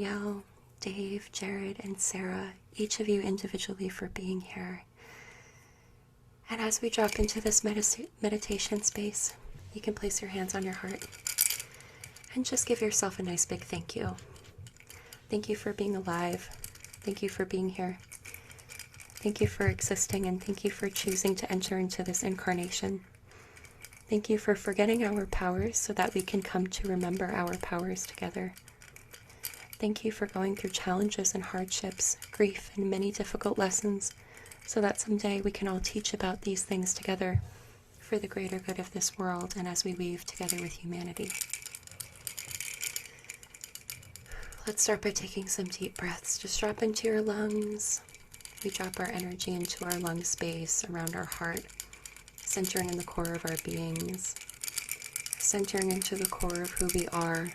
Yo, Dave, Jared, and Sarah, each of you individually for being here. And as we drop into this meditation space, you can place your hands on your heart and just give yourself a nice big thank you. Thank you for being alive. Thank you for being here. Thank you for existing, and thank you for choosing to enter into this incarnation. Thank you for forgetting our powers so that we can come to remember our powers together. Thank you for going through challenges and hardships, grief, and many difficult lessons, so that someday we can all teach about these things together for the greater good of this world and as we weave together with humanity. Let's start by taking some deep breaths. Just drop into your lungs. We drop our energy into our lung space around our heart, centering in the core of our beings, centering into the core of who we are.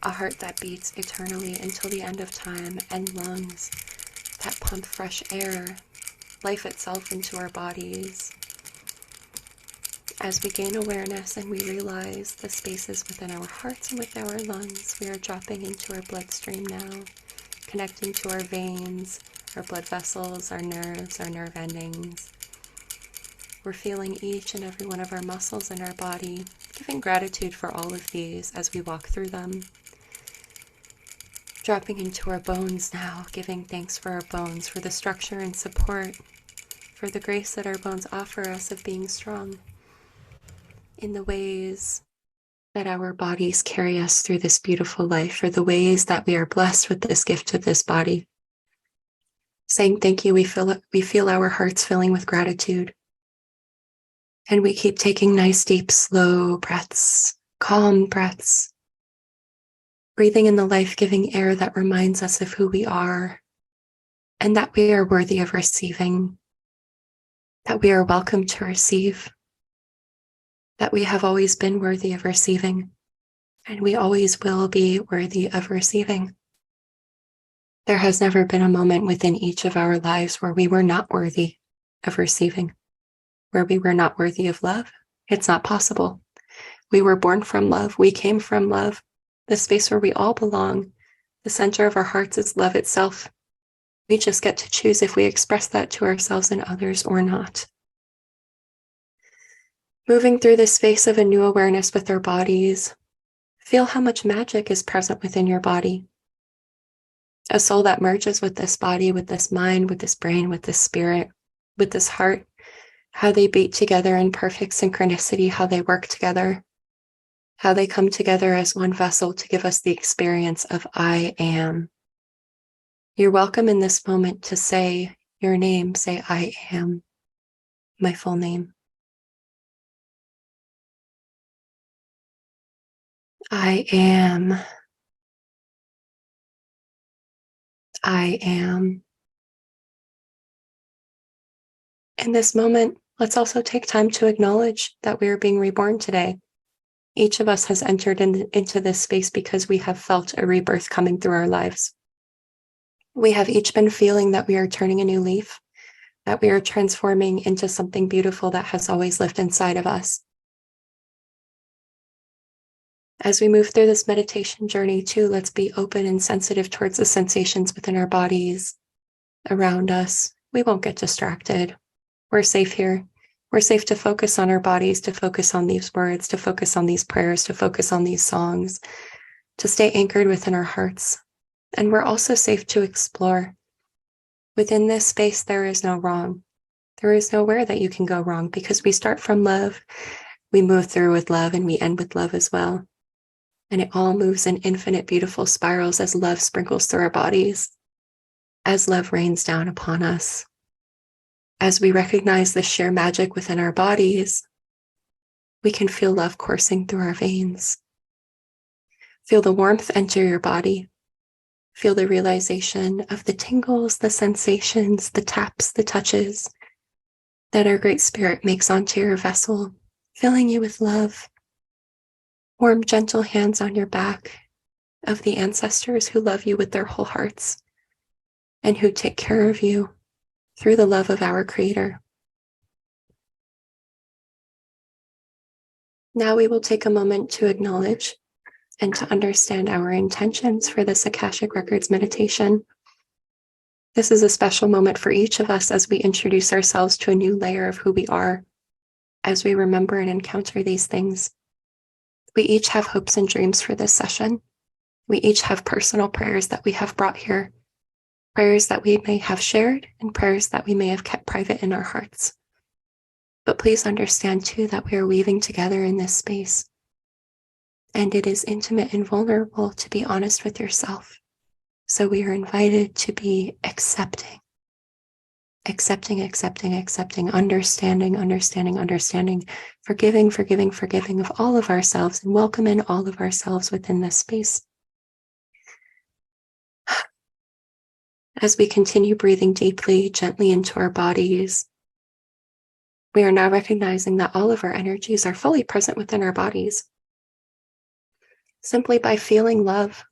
A heart that beats eternally until the end of time, and lungs that pump fresh air, life itself into our bodies. As we gain awareness and we realize the spaces within our hearts and with our lungs, we are dropping into our bloodstream now, connecting to our veins, our blood vessels, our nerve endings. We're feeling each and every one of our muscles in our body, giving gratitude for all of these as we walk through them. Dropping into our bones now, giving thanks for our bones, for the structure and support, for the grace that our bones offer us of being strong in the ways that our bodies carry us through this beautiful life, for the ways that we are blessed with this gift of this body. Saying thank you, we feel our hearts filling with gratitude. And we keep taking nice, deep, slow breaths, calm breaths, breathing in the life-giving air that reminds us of who we are and that we are worthy of receiving, that we are welcome to receive, that we have always been worthy of receiving, and we always will be worthy of receiving. There has never been a moment within each of our lives where we were not worthy of receiving, where we were not worthy of love. It's not possible. We were born from love. We came from love. The space where we all belong, the center of our hearts is love itself. We just get to choose if we express that to ourselves and others or not. Moving through the space of a new awareness with our bodies, feel how much magic is present within your body. A soul that merges with this body, with this mind, with this brain, with this spirit, with this heart, how they beat together in perfect synchronicity, how they work together, how they come together as one vessel to give us the experience of I am. You're welcome in this moment to say your name. Say, I am, my full name. I am. I am. In this moment, let's also take time to acknowledge that we are being reborn today. Each of us has entered into this space because we have felt a rebirth coming through our lives. We have each been feeling that we are turning a new leaf, that we are transforming into something beautiful that has always lived inside of us. As we move through this meditation journey too, let's be open and sensitive towards the sensations within our bodies, around us. We won't get distracted. We're safe here. We're safe to focus on our bodies, to focus on these words, to focus on these prayers, to focus on these songs, to stay anchored within our hearts. And we're also safe to explore. Within this space, there is no wrong. There is nowhere that you can go wrong because we start from love, we move through with love, and we end with love as well. And it all moves in infinite, beautiful spirals as love sprinkles through our bodies, as love rains down upon us. As we recognize the sheer magic within our bodies, we can feel love coursing through our veins. Feel the warmth enter your body. Feel the realization of the tingles, the sensations, the taps, the touches that our Great Spirit makes onto your vessel, filling you with love. Warm, gentle hands on your back of the ancestors who love you with their whole hearts and who take care of you through the love of our Creator. Now we will take a moment to acknowledge and to understand our intentions for this Akashic Records meditation. This is a special moment for each of us as we introduce ourselves to a new layer of who we are, as we remember and encounter these things. We each have hopes and dreams for this session. We each have personal prayers that we have brought here, prayers that we may have shared, and prayers that we may have kept private in our hearts. But please understand too that we are weaving together in this space. And it is intimate and vulnerable to be honest with yourself. So we are invited to be accepting, understanding, forgiving of all of ourselves, and welcome in all of ourselves within this space. As we continue breathing deeply, gently into our bodies, we are now recognizing that all of our energies are fully present within our bodies. Simply by feeling love,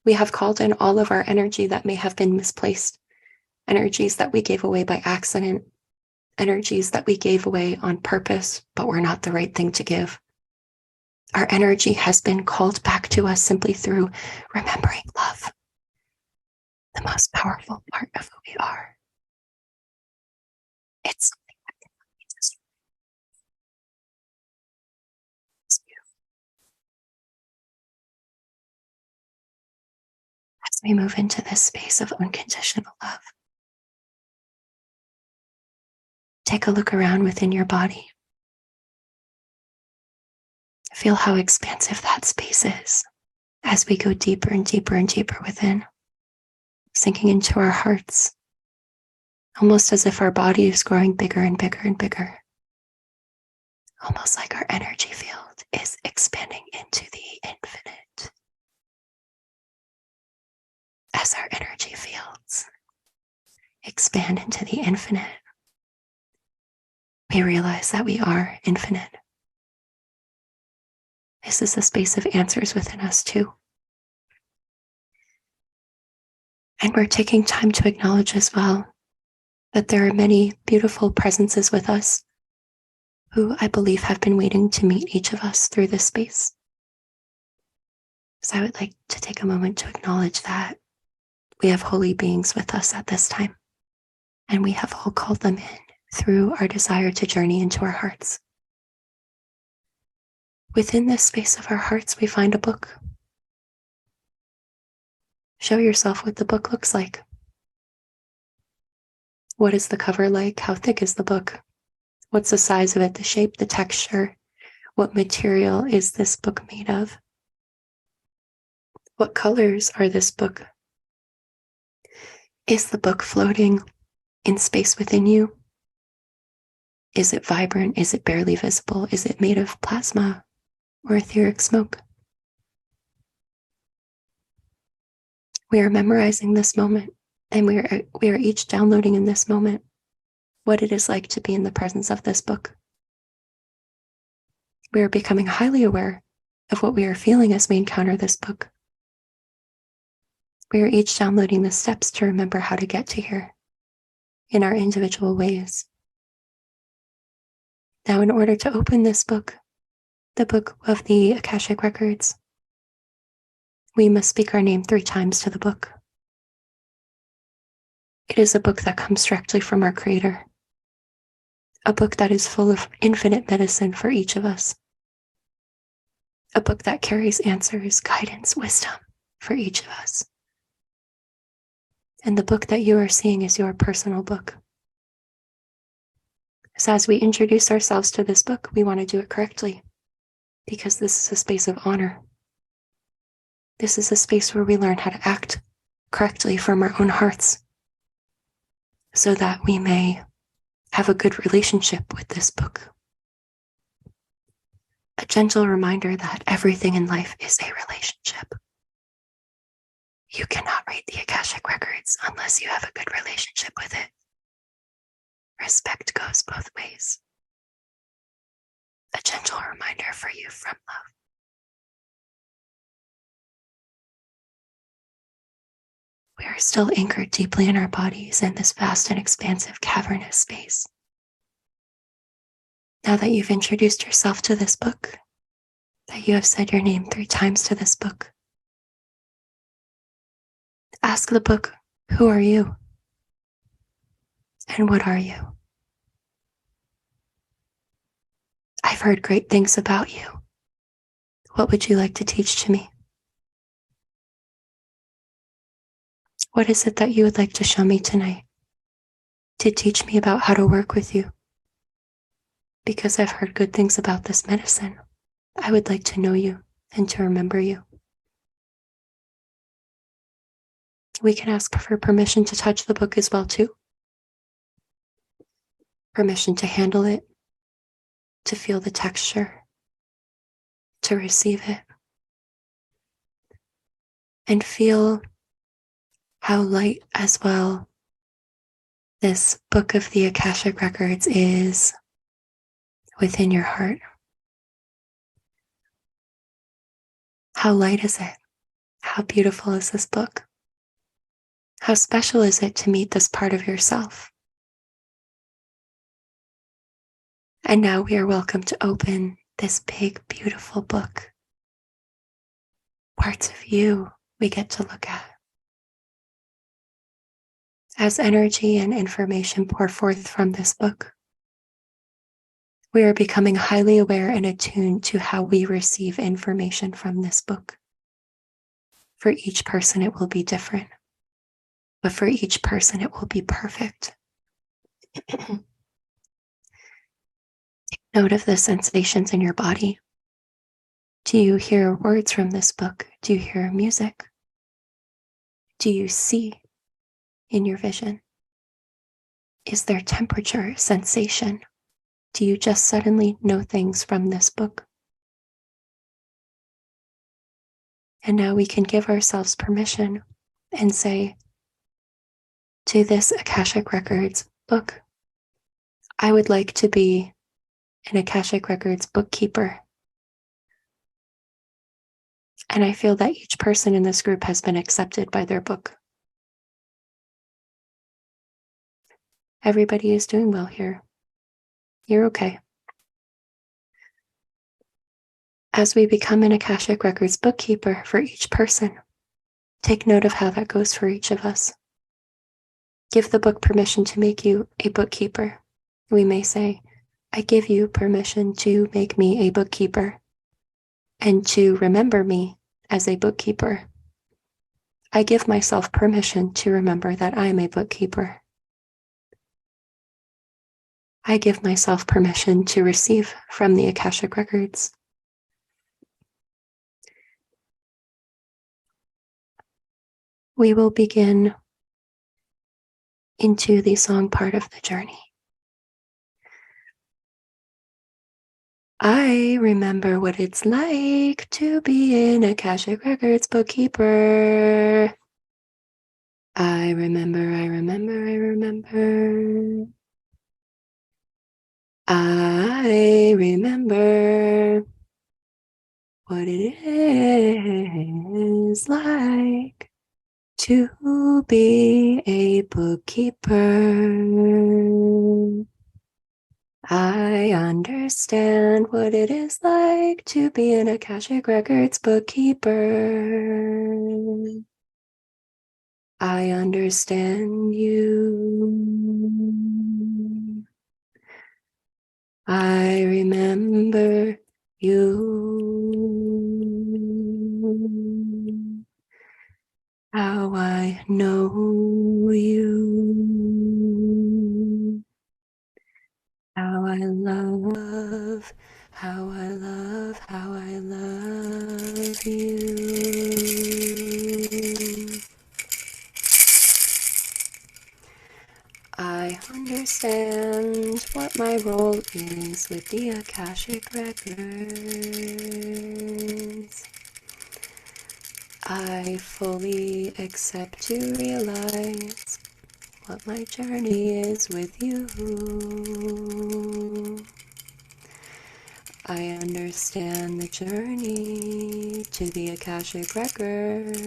we have called in all of our energy that may have been misplaced, energies that we gave away by accident, energies that we gave away on purpose, but were not the right thing to give. Our energy has been called back to us simply through remembering love, the most powerful part of who we are. It's something that can lead us. It's beautiful. As we move into this space of unconditional love, take a look around within your body. Feel how expansive that space is as we go deeper and deeper and deeper within, sinking into our hearts, almost as if our body is growing bigger and bigger and bigger, almost like our energy field is expanding into the infinite. As our energy fields expand into the infinite, we realize that we are infinite. This is a space of answers within us too. And we're taking time to acknowledge as well that there are many beautiful presences with us who I believe have been waiting to meet each of us through this space. So I would like to take a moment to acknowledge that we have holy beings with us at this time, and we have all called them in through our desire to journey into our hearts. Within this space of our hearts, we find a book. Show yourself what the book looks like. What is the cover like? How thick is the book? What's the size of it, the shape, the texture? What material is this book made of? What colors are this book? Is the book floating in space within you? Is it vibrant? Is it barely visible? Is it made of plasma or etheric smoke? We are memorizing this moment, and we are each downloading in this moment what it is like to be in the presence of this book. We are becoming highly aware of what we are feeling as we encounter this book. We are each downloading the steps to remember how to get to here in our individual ways. Now, in order to open this book, the book of the Akashic Records, we must speak our name 3 times to the book. It is a book that comes directly from our Creator, a book that is full of infinite medicine for each of us, a book that carries answers, guidance, wisdom for each of us. And the book that you are seeing is your personal book. So as we introduce ourselves to this book, we want to do it correctly, because this is a space of honor. This is a space where we learn how to act correctly from our own hearts, so that we may have a good relationship with this book. A gentle reminder that everything in life is a relationship. You cannot read the Akashic Records unless you have a good relationship with it. Respect goes both ways. A gentle reminder for you from love. We are still anchored deeply in our bodies in this vast and expansive cavernous space. Now that you've introduced yourself to this book, that you have said your name 3 times to this book. Ask the book, who are you? And what are you? I've heard great things about you. What would you like to teach to me? What is it that you would like to show me tonight? To teach me about how to work with you? Because I've heard good things about this medicine. I would like to know you and to remember you. We can ask for permission to touch the book as well, too. Permission to handle it, to feel the texture, to receive it, and feel how light as well this book of the Akashic Records is within your heart. How light is it? How beautiful is this book? How special is it to meet this part of yourself? And now we are welcome to open this big, beautiful book. Parts of you we get to look at. As energy and information pour forth from this book, we are becoming highly aware and attuned to how we receive information from this book. For each person, it will be different, but for each person, it will be perfect. Take note of the sensations in your body. Do you hear words from this book? Do you hear music? Do you see in your vision? Is there temperature, sensation? Do you just suddenly know things from this book? And now we can give ourselves permission and say to this Akashic Records book, I would like to be an Akashic Records bookkeeper. And I feel that each person in this group has been accepted by their book. Everybody is doing well here. You're okay. As we become an Akashic Records bookkeeper for each person, take note of how that goes for each of us. Give the book permission to make you a bookkeeper. We may say, I give you permission to make me a bookkeeper and to remember me as a bookkeeper. I give myself permission to remember that I am a bookkeeper. I give myself permission to receive from the Akashic Records. We will begin into the song part of the journey. I remember what it's like to be an Akashic Records bookkeeper. I remember. I remember what it is like to be a bookkeeper. I understand what it is like to be an Akashic Records bookkeeper. I understand you. I remember you. How I know you. How I love, how I love, how I love you. I understand what my role is with the Akashic Records. I fully accept to realize what my journey is with you. I understand the journey to the Akashic Records.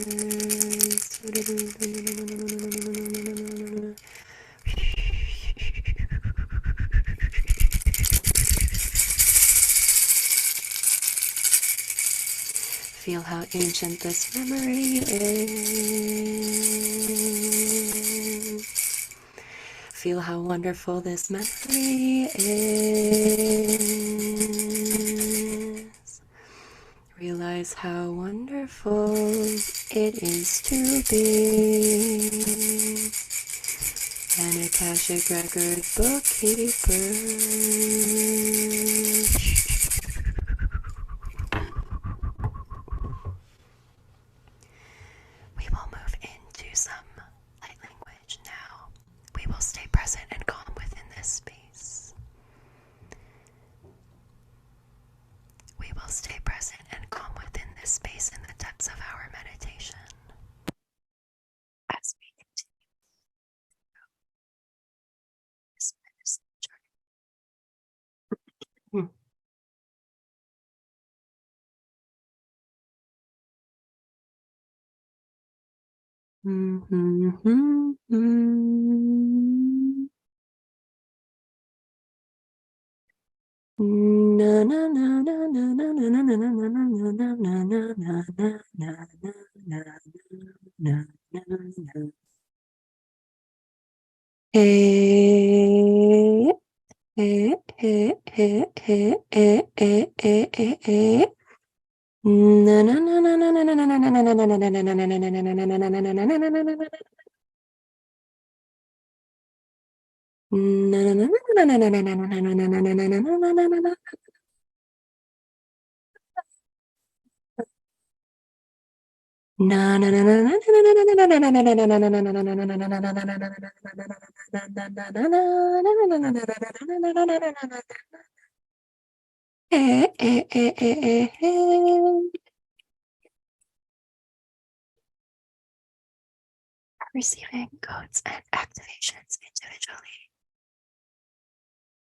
how ancient this memory is. Feel how wonderful this memory is. Realize how wonderful it is to be an Akashic Records bookkeeper. We will move into some light language now. We will stay present and calm within this space. We will stay present and calm within this space in the depths of our meditation. As we continue this medicine journey. Na na na na na na na na na na na na na na. Hey, hey, hey, hey, hey, hey, hey, hey, hey. Na na na na na na na na na na na na na na na Receiving codes and activations individually.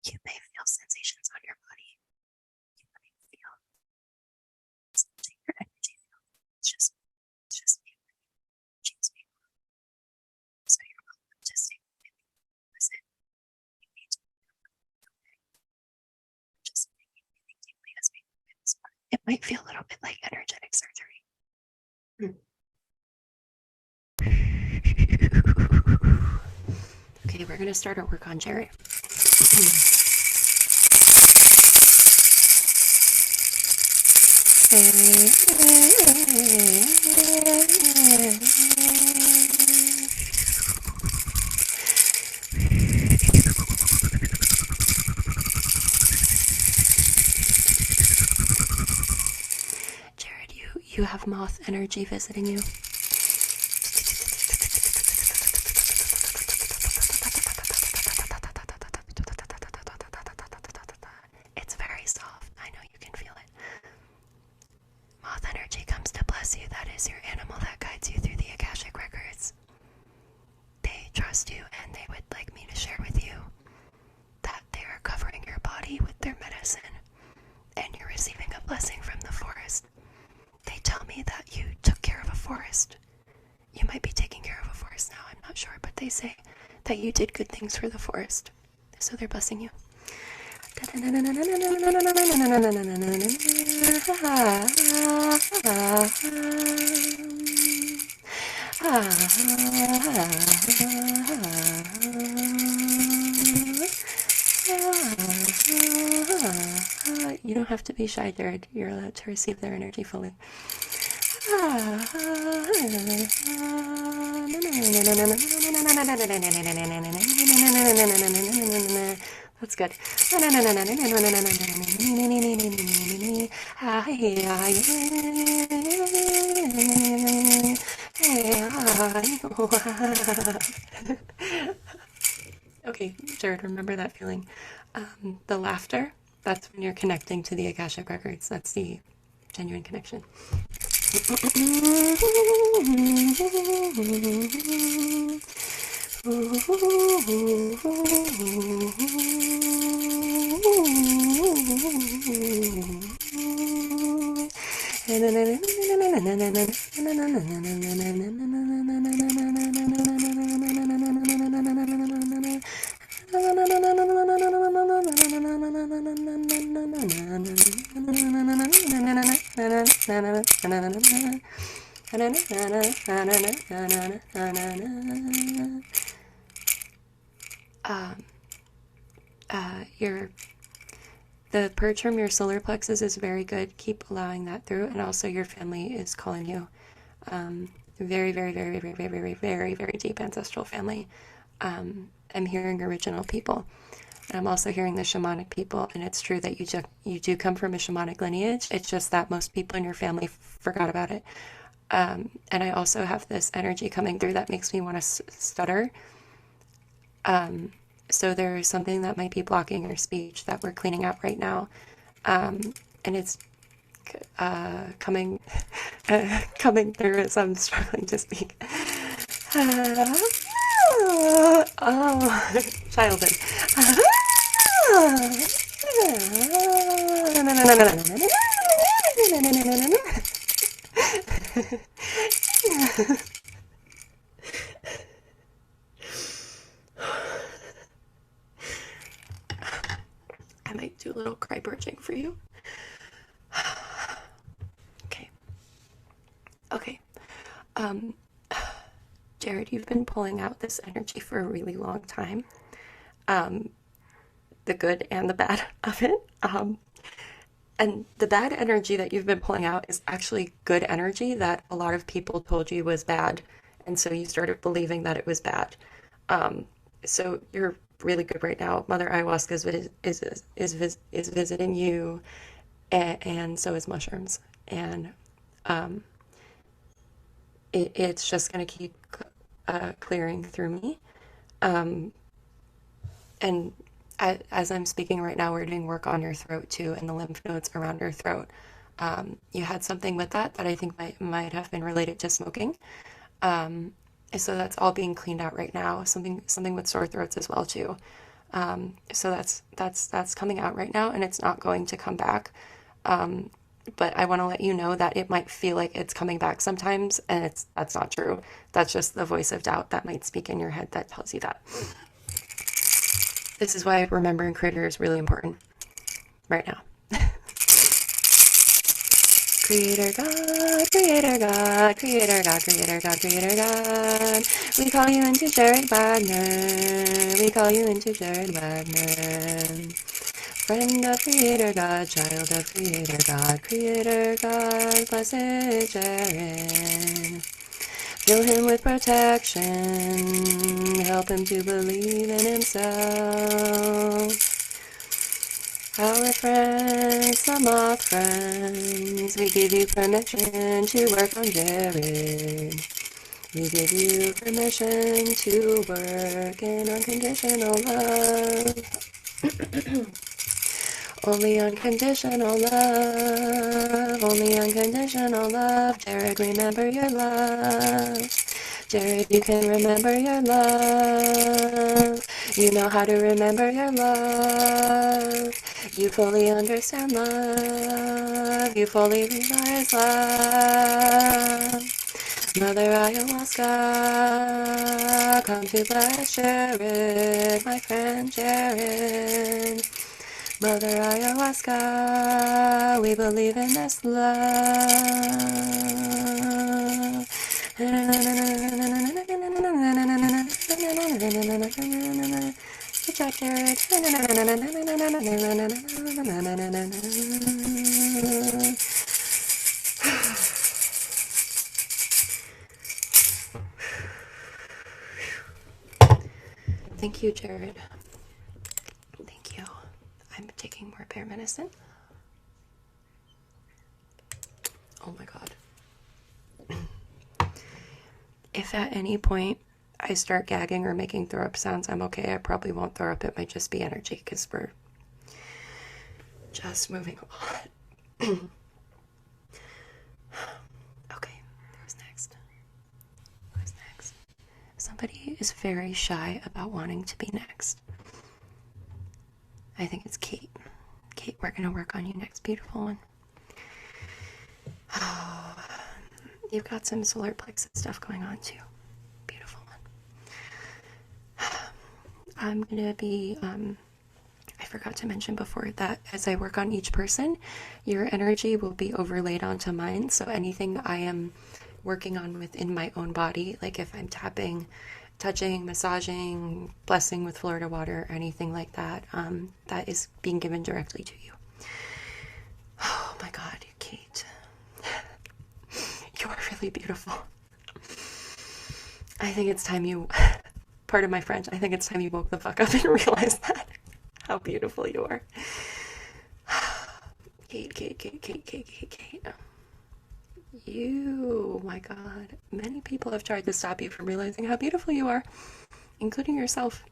You may feel sensations on your body. You may feel something your energy field. It's just me. Just me. So you're welcome to stay with me. Listen, you need to just breathing deeply as we move in this part. It might feel a little bit like energetic surgery. Okay, we're going to start our work on Jared. Jared, you have moth energy visiting you. It's very soft. I know you can feel it. Moth energy comes to bless you. That is your animal that guides you through the Akashic Records. They trust you and they would like me to share with you that they are covering your body with their medicine and you're receiving a blessing from the forest. They tell me that you took care of a forest. You might be taking care of a forest now, I'm not sure, but they say that you did good things for the forest. So they're blessing you. You don't have to be shy, Jared. You're allowed to receive their energy fully. That's good. Okay, Jared, remember that feeling. The laughter, that's when you're connecting to the Akashic Records. That's the genuine connection. Your the purge from your solar plexus is very good. Keep allowing that through, and also your family is calling you. Very, very, very, very, very, very, very, very deep ancestral family. I'm hearing original people. And I'm also hearing the shamanic people, and it's true that you do come from a shamanic lineage. It's just that most people in your family forgot about it. And I also have this energy coming through that makes me want to stutter. So there's something that might be blocking your speech that we're cleaning out right now. And it's coming through as I'm struggling to speak. Oh, childhood. I might do a little cry purging for you. Okay. Jared, you've been pulling out this energy for a really long time. The good and the bad of it. And the bad energy that you've been pulling out is actually good energy that a lot of people told you was bad. And so you started believing that it was bad. So you're really good right now. Mother Ayahuasca is visiting you, and so is mushrooms. And it's just going to keep clearing through me. And as I'm speaking right now, we're doing work on your throat too, and the lymph nodes around your throat. You had something with that I think might have been related to smoking. So that's all being cleaned out right now. Something with sore throats as well too. So that's coming out right now, and it's not going to come back. But I want to let you know that it might feel like it's coming back sometimes, and that's not true. That's just the voice of doubt that might speak in your head that tells you that. This is why remembering Creator is really important right now. Creator God, Creator God, Creator God, Creator God, Creator God. We call you into Jared Wagner. We call you into Jared Wagner. Friend of Creator God, child of Creator God, Creator God, blessed Jared. Fill him with protection, help him to believe in himself. Our friends, the moth friends, we give you permission to work on Jared. We give you permission to work in unconditional love. Only unconditional love, only unconditional love. Jared, remember your love. Jared, you can remember your love. You know how to remember your love. You fully understand love. You fully realize love. Mother Ayahuasca, come to bless Jared, my friend Jared. Mother Ayahuasca, we believe in this love. Good job, Jared. Thank you, Jared. Thank you. I'm taking more bear medicine. Oh my god. If at any point I start gagging or making throw up sounds, I'm okay. I probably won't throw up. It might just be energy because we're just moving on. Okay, who's next? Who's next? Somebody is very shy about wanting to be next. I think it's Kate. Kate, we're going to work on you next, beautiful one. Oh, you've got some solar plexus stuff going on too. Beautiful one. I'm going to be, I forgot to mention before that as I work on each person, your energy will be overlaid onto mine. So anything I am working on within my own body, like if I'm tapping, touching, massaging, blessing with Florida water, anything like that, that is being given directly to you. Oh my God, Kate. You are really beautiful. I think it's time you, pardon my French, I think it's time you woke the fuck up and realized that. How beautiful you are. Kate, Kate, Kate, Kate, Kate, Kate, Kate. You, my God. Many people have tried to stop you from realizing how beautiful you are, including yourself.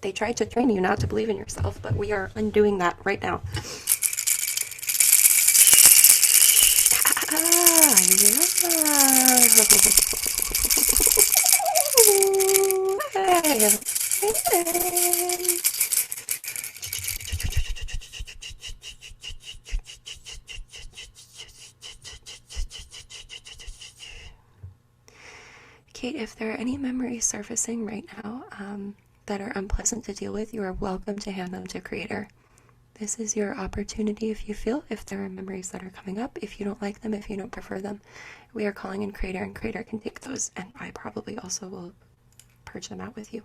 They tried to train you not to believe in yourself, but we are undoing that right now. Kate, if there are any memories surfacing right now that are unpleasant to deal with, you are welcome to hand them to Creator. This is your opportunity if you feel, if there are memories that are coming up, if you don't like them, if you don't prefer them. We are calling in Creator, and Creator can take those, and I probably also will purge them out with you.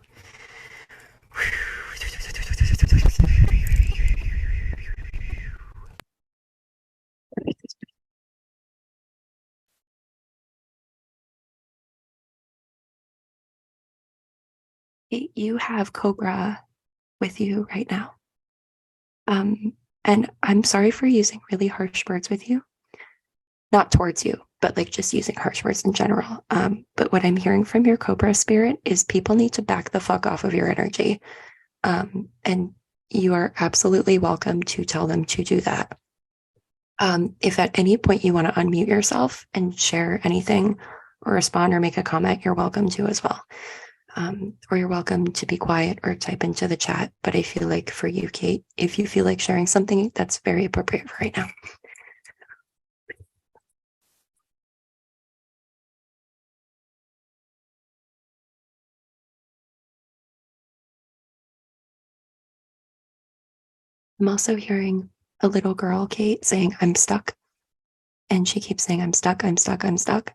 You have Cobra with you right now. And I'm sorry for using really harsh words with you. Not towards you, but like just using harsh words in general. But what I'm hearing from your Cobra spirit is people need to back the fuck off of your energy. And you are absolutely welcome to tell them to do that. If at any point you want to unmute yourself and share anything or respond or make a comment, you're welcome to as well. Or you're welcome to be quiet or type into the chat. But I feel like for you, Kate, if you feel like sharing something, that's very appropriate for right now. I'm also hearing a little girl, Kate, saying, I'm stuck. And she keeps saying, I'm stuck, I'm stuck, I'm stuck.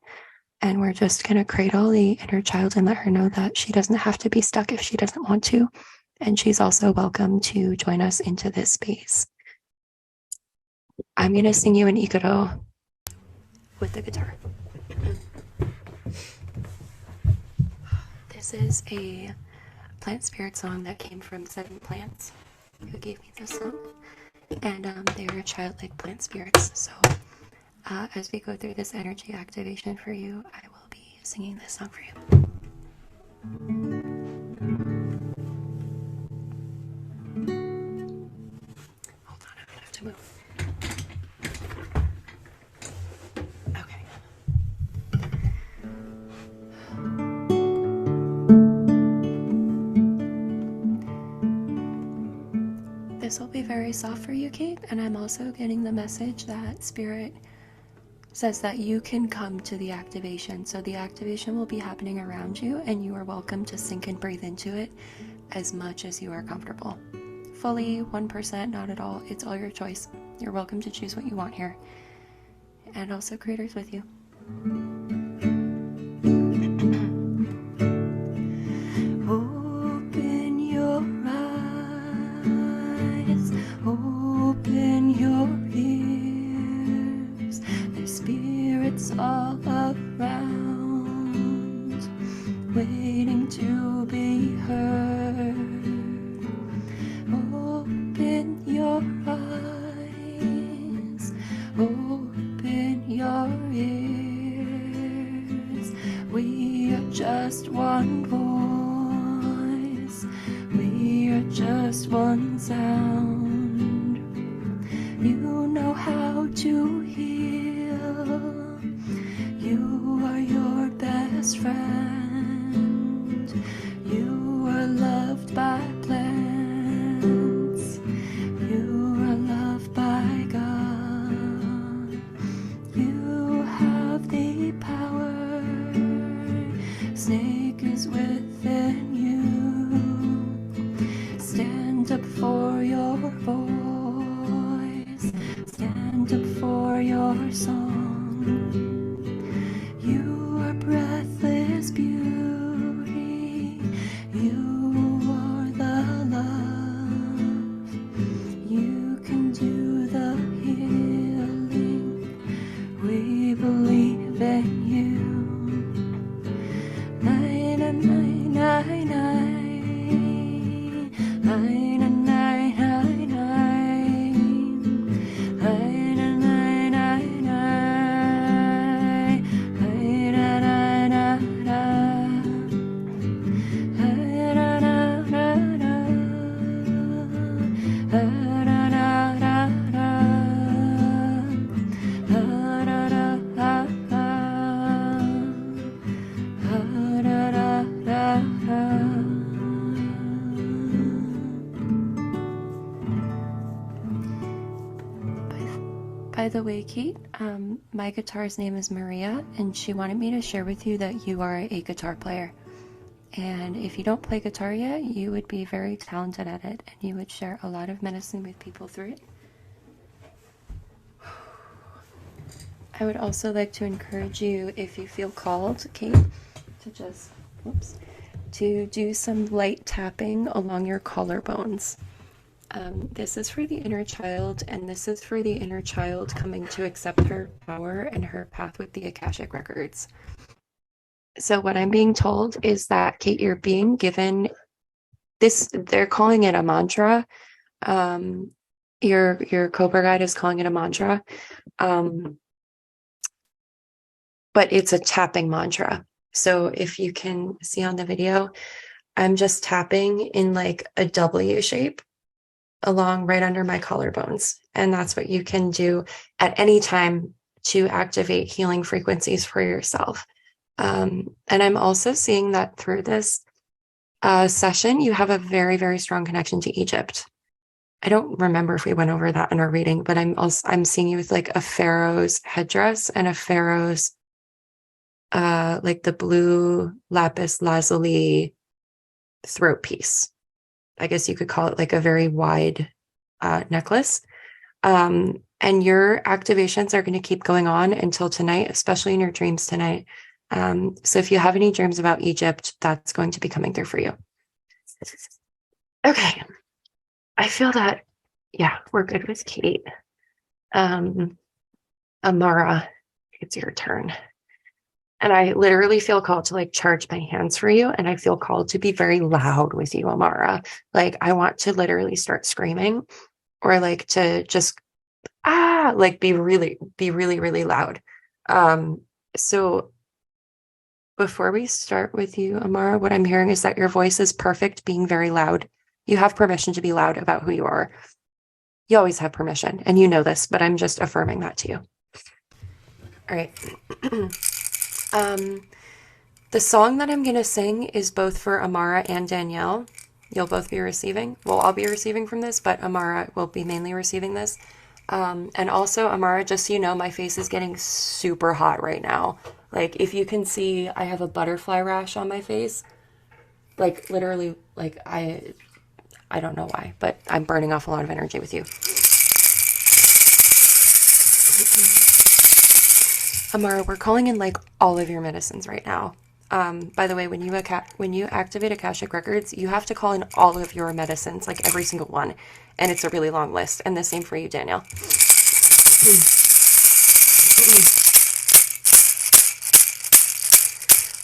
And we're just going to cradle the inner child and let her know that she doesn't have to be stuck if she doesn't want to. And she's also welcome to join us into this space. I'm going to sing you an ikaro with the guitar. This is a plant spirit song that came from 7 plants who gave me this song. And they are childlike plant spirits. So as we go through this energy activation for you, I will be singing this song for you. Hold on, I'm gonna have to move. Okay. This will be very soft for you, Kate, and I'm also getting the message that Spirit says that you can come to the activation. So the activation will be happening around you, and you are welcome to sink and breathe into it as much as you are comfortable. Fully, 1%, not at all. It's all your choice. You're welcome to choose what you want here. And also Creator's with you. Open your eyes, open your ears. There's spirits all around, waiting to be heard. Open your eyes, open your ears. We are just one voice, we are just one sound. You know how to heal, you are your best friend. You are loved by plants, you are loved by God. You have the power, snake is within you. Stand up for By the way, Kate, my guitar's name is Maria, and she wanted me to share with you that you are a guitar player. And if you don't play guitar yet, you would be very talented at it, and you would share a lot of medicine with people through it. I would also like to encourage you, if you feel called, Kate, to just, to do some light tapping along your collarbones. This is for the inner child, and this is for the inner child coming to accept her power and her path with the Akashic records. So what I'm being told is that, Kate, you're being given this, they're calling it a mantra. Your Cobra guide is calling it a mantra. But it's a tapping mantra. So if you can see on the video, I'm just tapping in like a W shape along right under my collarbones. And that's what you can do at any time to activate healing frequencies for yourself. And I'm also seeing that through this session, you have a very, very strong connection to Egypt. I don't remember if we went over that in our reading, but I'm seeing you with like a pharaoh's headdress and a pharaoh's like the blue lapis lazuli throat piece. I guess you could call it like a very wide necklace. And your activations are going to keep going on until tonight, especially in your dreams tonight. So if you have any dreams about Egypt, that's going to be coming through for you. Okay. I feel that, yeah, we're good with Kate. Amara, it's your turn. And I literally feel called to like charge my hands for you. And I feel called to be very loud with you, Amara. Like I want to literally start screaming or like to just, like be really, really loud. So before we start with you, Amara, what I'm hearing is that your voice is perfect being very loud. You have permission to be loud about who you are. You always have permission, and you know this, but I'm just affirming that to you. All right. The song that I'm going to sing is both for Amara and Danielle. You'll both be receiving. Well, I'll be receiving from this, but Amara will be mainly receiving this. And also, Amara, just so you know, my face is getting super hot right now. Like, if you can see, I have a butterfly rash on my face. Like, literally, like, I don't know why, but I'm burning off a lot of energy with you. Amara, we're calling in like all of your medicines right now. By the way, when you activate Akashic Records, you have to call in all of your medicines, like every single one. And it's a really long list. And the same for you, Danielle.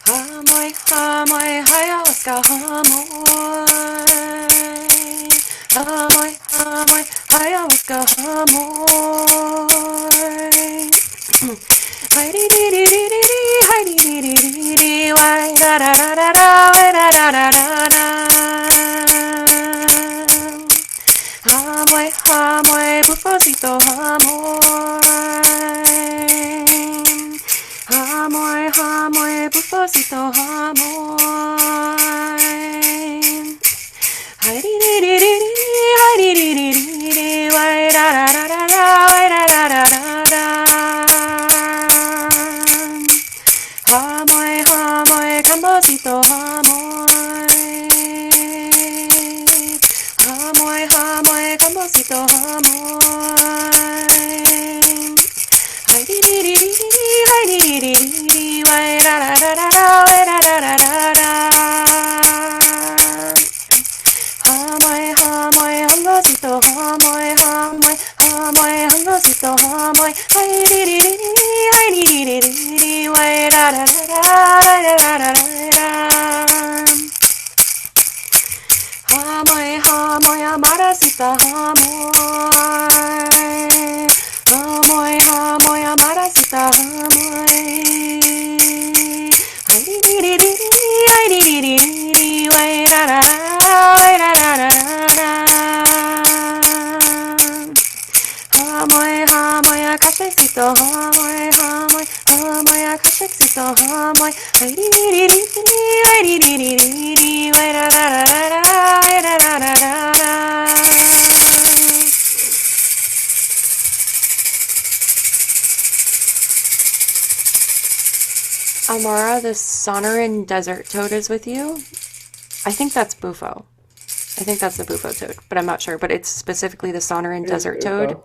Hamoy, hamoy, ayahuasca, hamoy. Hamoy, hamoy, ayahuasca, hamoy. Hi dee dee dee dee dee, hi dee dee dee dee dee, why da da da da da, why da da da da da. Hamoy, hamoy, bufosito, hamoy. Hamoy, hamoy, bufosito, hamoy. Hi dee dee dee dee dee, hi dee dee dee dee dee, why da da da da da, why da da da da da. Hamoy, hamoy, cambosito, hamoy. Hamoy, hamoy, cambosito, hamoy. Hi dee dee dee dee dee, hi dee dee dee dee, why da da da da da, why da da da da da. Hamoy, hamoy, cambosito, hamoy, hamoy, hamoy, cambosito, hamoy. Hi dee dee dee dee, hi dee dee dee dee, why da da da da, why da da da da da. sita hamoy. Hamoy, hamoy, amara sita hamoy. Ay di di di di di, ay di di di di, way da da da, way da da da da. Hamoy, hamoy, akashexito, hamoy, hamoy, hamoy, akashexito, hamoy. Ay di di di di di, ay di di di di di, way da da da da, way da da da da. Amara, the Sonoran desert toad is with you. I think that's Bufo. I think that's the Bufo toad, but I'm not sure. But it's specifically the Sonoran desert toad.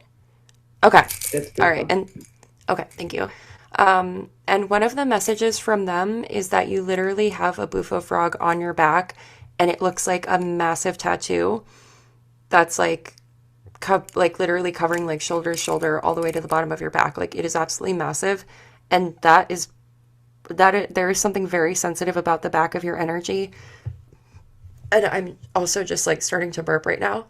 Okay. All right. And okay, thank you. And one of the messages from them is that you literally have a Bufo frog on your back, and it looks like a massive tattoo that's like literally covering like shoulder all the way to the bottom of your back. Like it is absolutely massive, and there is something very sensitive about the back of your energy. And I'm also just like starting to burp right now.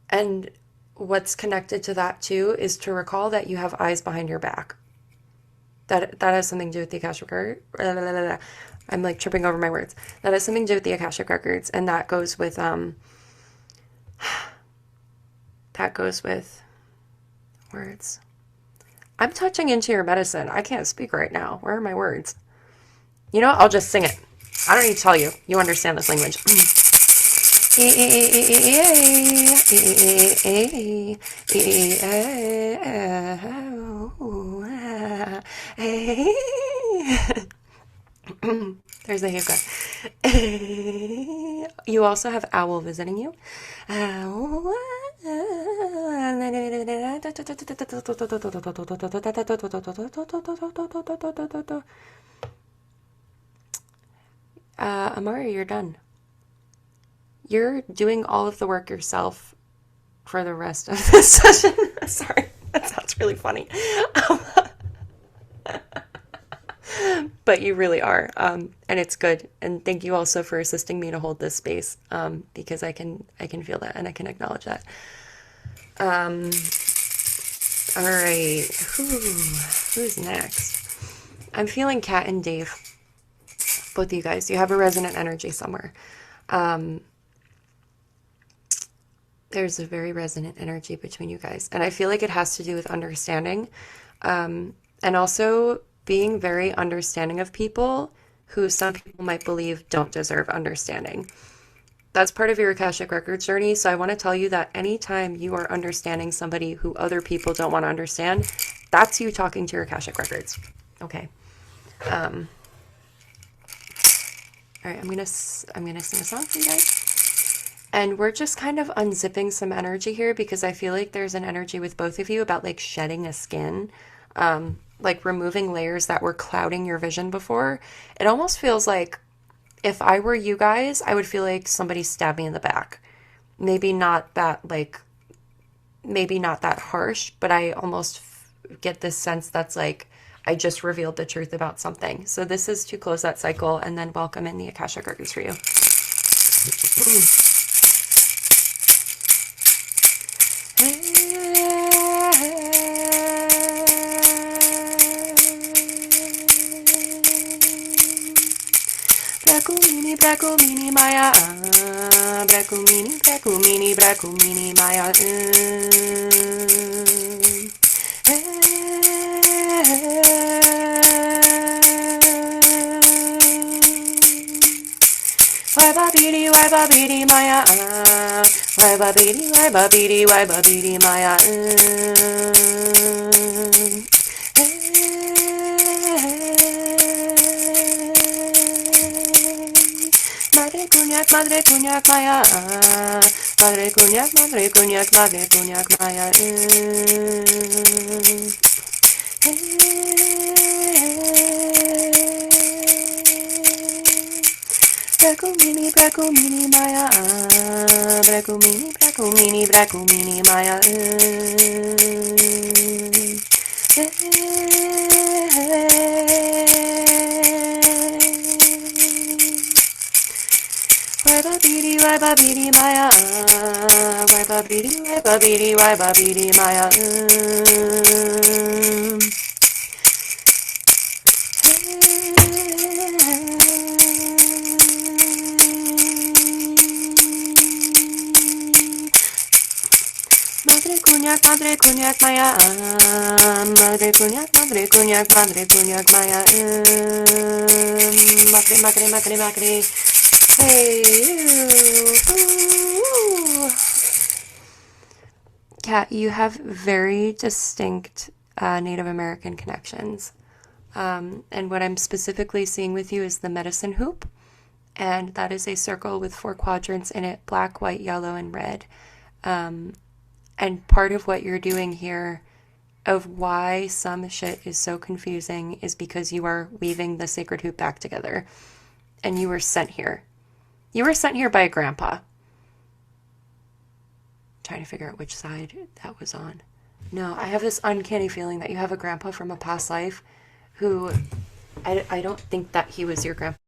And what's connected to that too is to recall that you have eyes behind your back. That has something to do with the Akashic record. I'm like tripping over my words. That has something to do with the Akashic records, and that goes with words. I'm touching into your medicine. I can't speak right now. Where are my words? You know what? I'll just sing it. I don't need to tell you. You understand this language. There's the hiccup. You also have owl visiting you. Amari, you're done. You're doing all of the work yourself for the rest of this session. Sorry, that sounds really funny. But you really are, and it's good. And thank you also for assisting me to hold this space, because I can feel that and I can acknowledge that. All right, who's next? I'm feeling Kat and Dave. Both of you guys, you have a resonant energy somewhere. There's a very resonant energy between you guys, and I feel like it has to do with understanding, and also being very understanding of people who some people might believe don't deserve understanding. That's part of your Akashic Records journey. So I want to tell you that anytime you are understanding somebody who other people don't want to understand, that's you talking to your Akashic Records. Okay. All right, I'm gonna sing a song for you guys. And we're just kind of unzipping some energy here because I feel like there's an energy with both of you about like shedding a skin. Like removing layers that were clouding your vision before. It almost feels like if I were you guys, I would feel like somebody stabbed me in the back. Maybe not that harsh, but I almost get this sense that's like, I just revealed the truth about something. So this is to close that cycle and then welcome in the Akashic Records for you. Brakumini Maya, Brakumini Maya. Why babidi Maya, why babidi Maya. Madre Cunyac Maya, Madre Cunyac Maya. Brakumini Maya, Brakumini Maya. Why babidi babidi maya, why babidi maya. Madre cognac maya, madre cognac maya, macri. Hey, you. Kat, you have very distinct Native American connections. And what I'm specifically seeing with you is the medicine hoop. And that is a circle with 4 quadrants in it, black, white, yellow, and red. And part of what you're doing here of why some shit is so confusing is because you are weaving the sacred hoop back together. And you were sent here. You were sent here by a grandpa. I'm trying to figure out which side that was on. No, I have this uncanny feeling that you have a grandpa from a past life who I don't think that he was your grandpa.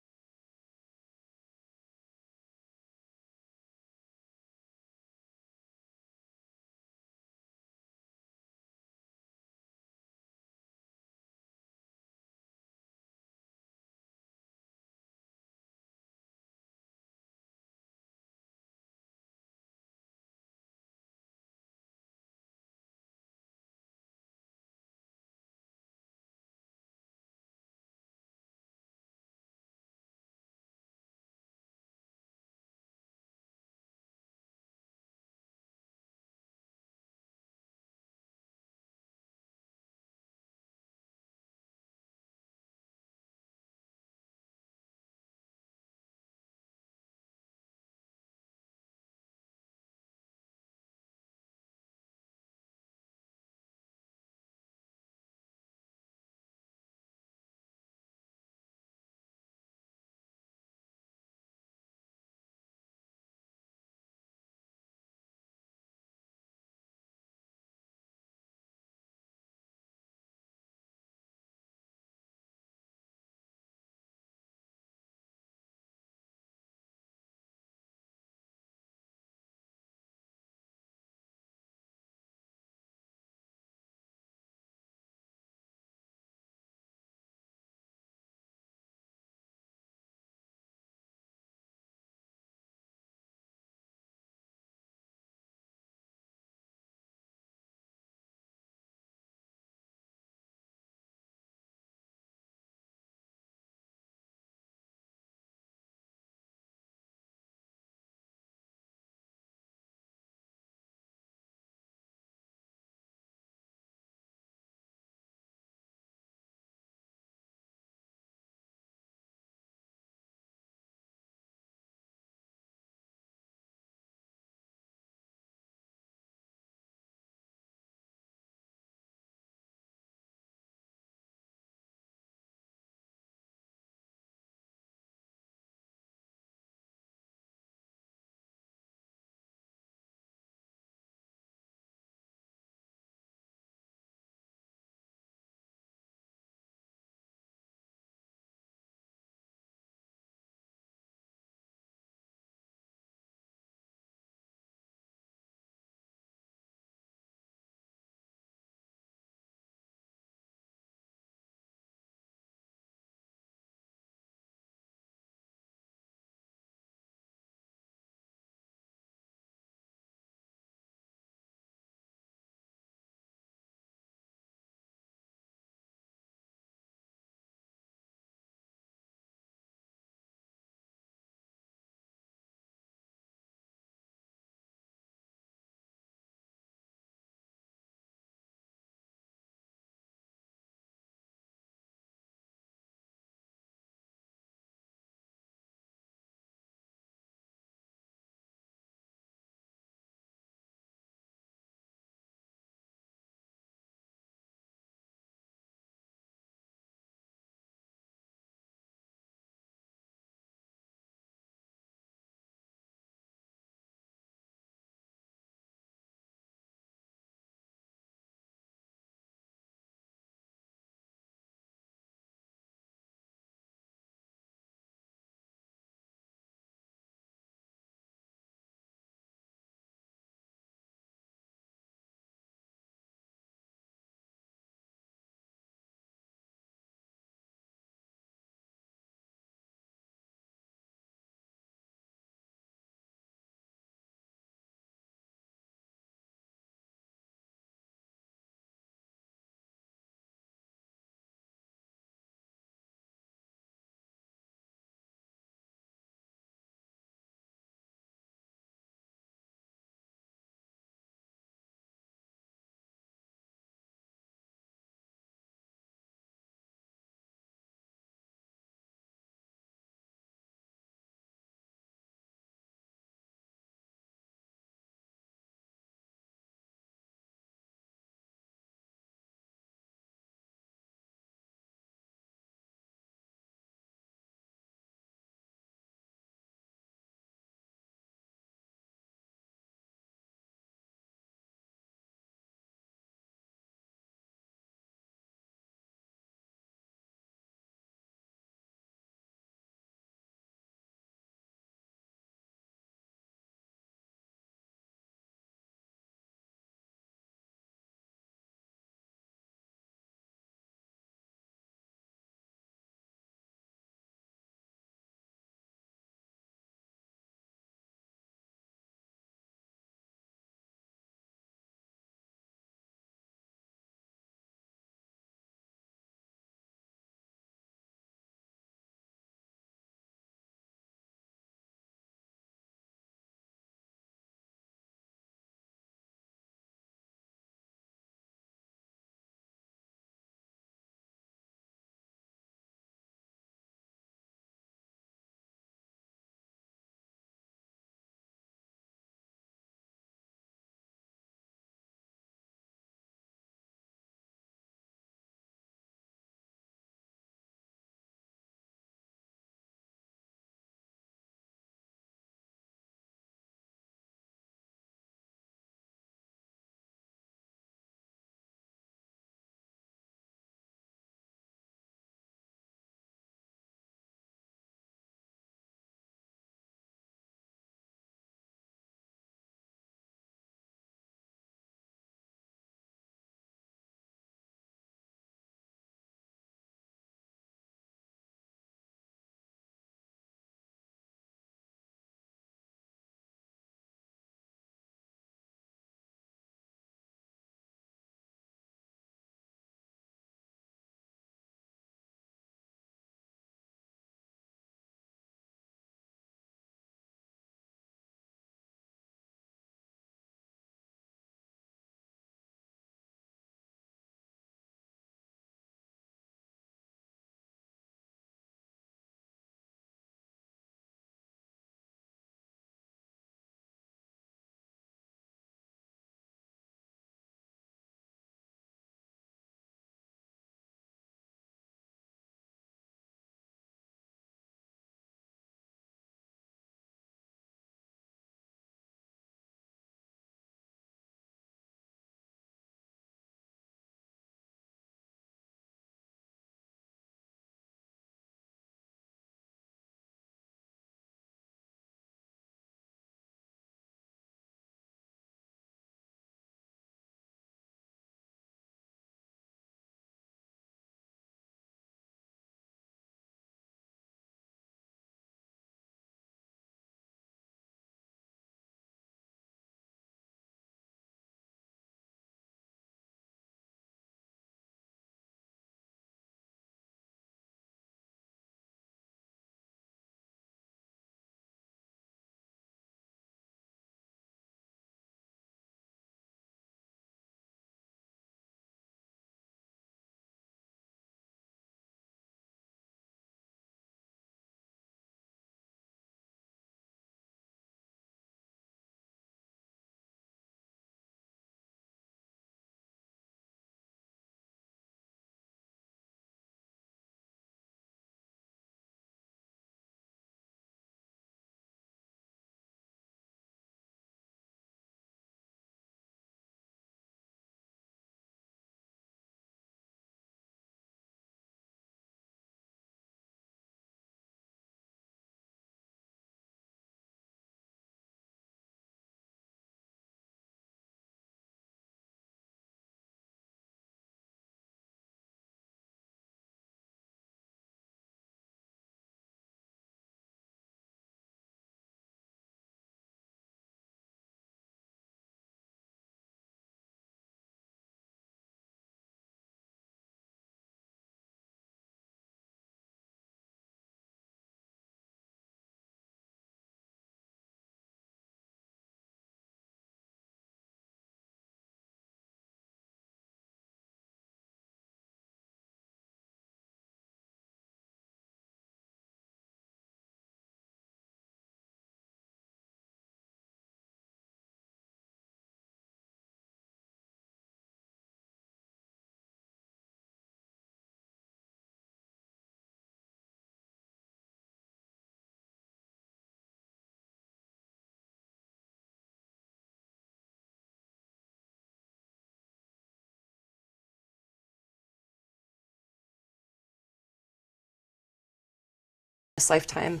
this lifetime,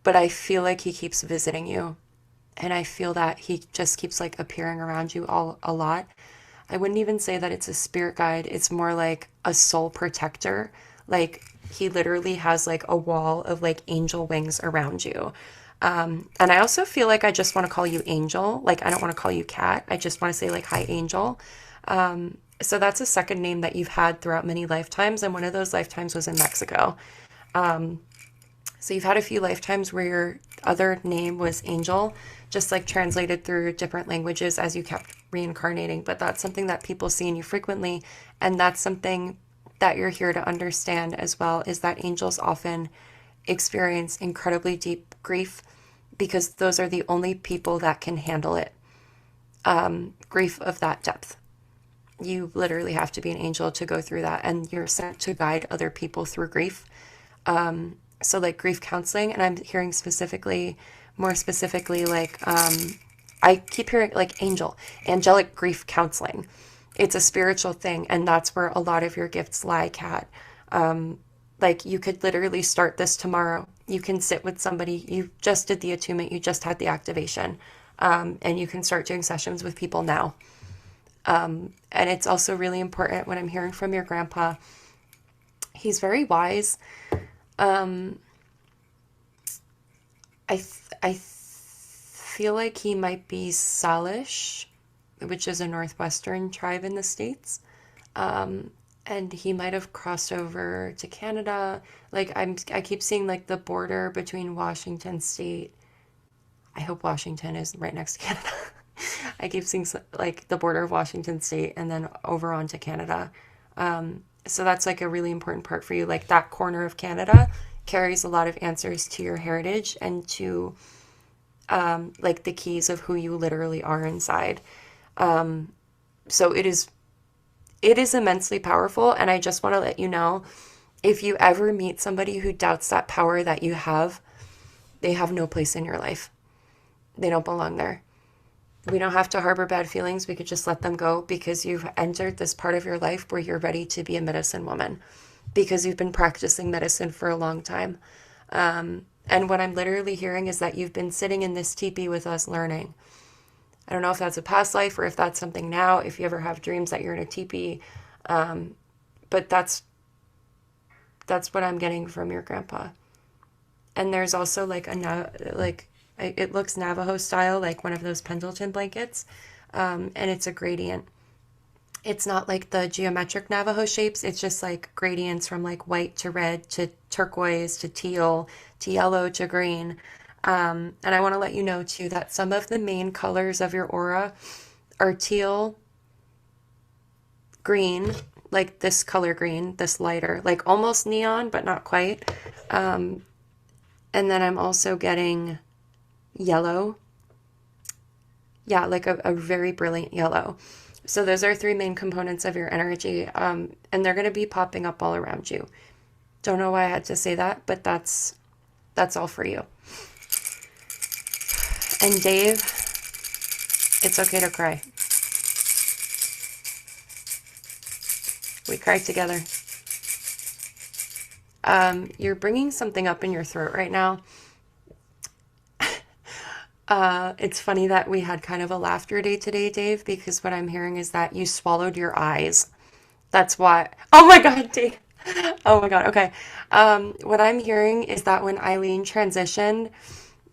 but I feel like he keeps visiting you. And I feel that he just keeps like appearing around you a lot. I wouldn't even say that it's a spirit guide. It's more like a soul protector. Like he literally has like a wall of like angel wings around you. And I also feel like I just want to call you Angel. Like I don't want to call you Cat. I just want to say like, hi, Angel. So that's a second name that you've had throughout many lifetimes. And one of those lifetimes was in Mexico. So you've had a few lifetimes where your other name was Angel, just like translated through different languages as you kept reincarnating. But that's something that people see in you frequently. And that's something that you're here to understand as well, is that angels often experience incredibly deep grief because those are the only people that can handle it. Grief of that depth. You literally have to be an angel to go through that. And you're sent to guide other people through grief. So like grief counseling, and I'm hearing specifically, more specifically, like I keep hearing like angelic grief counseling. It's a spiritual thing, and that's where a lot of your gifts lie, Kat. Like you could literally start this tomorrow. You can sit with somebody, you just did the attunement, you just had the activation, and you can start doing sessions with people now. And it's also really important when I'm hearing from your grandpa. He's very wise. I feel like he might be Salish, which is a northwestern tribe in the States. And he might have crossed over to Canada. Like I keep seeing like the border between Washington State. I hope Washington is right next to Canada. I keep seeing like the border of Washington State and then over onto Canada. So that's like a really important part for you. Like that corner of Canada carries a lot of answers to your heritage and to like the keys of who you literally are inside. So it is immensely powerful. And I just want to let you know, if you ever meet somebody who doubts that power that you have, they have no place in your life. They don't belong there. We don't have to harbor bad feelings. We could just let them go because you've entered this part of your life where you're ready to be a medicine woman because you've been practicing medicine for a long time. And what I'm literally hearing is that you've been sitting in this teepee with us learning. I don't know if that's a past life or if that's something now, if you ever have dreams that you're in a teepee. But that's what I'm getting from your grandpa. And there's also like it looks Navajo style, like one of those Pendleton blankets. And it's a gradient. It's not like the geometric Navajo shapes. It's just like gradients from like white to red to turquoise to teal to yellow to green. And I want to let you know too that some of the main colors of your aura are teal, green, like this color green, this lighter, like almost neon, but not quite. And then I'm also getting yellow. Yeah, like a very brilliant yellow. So those are three main components of your energy, and they're going to be popping up all around you. Don't know why I had to say that, but that's all for you. And Dave, it's okay to cry. We cried together. You're bringing something up in your throat right now. It's funny that we had kind of a laughter day today, Dave, because what I'm hearing is that you swallowed your eyes. That's why. Oh my God, Dave. Oh my God. Okay. What I'm hearing is that when Eileen transitioned,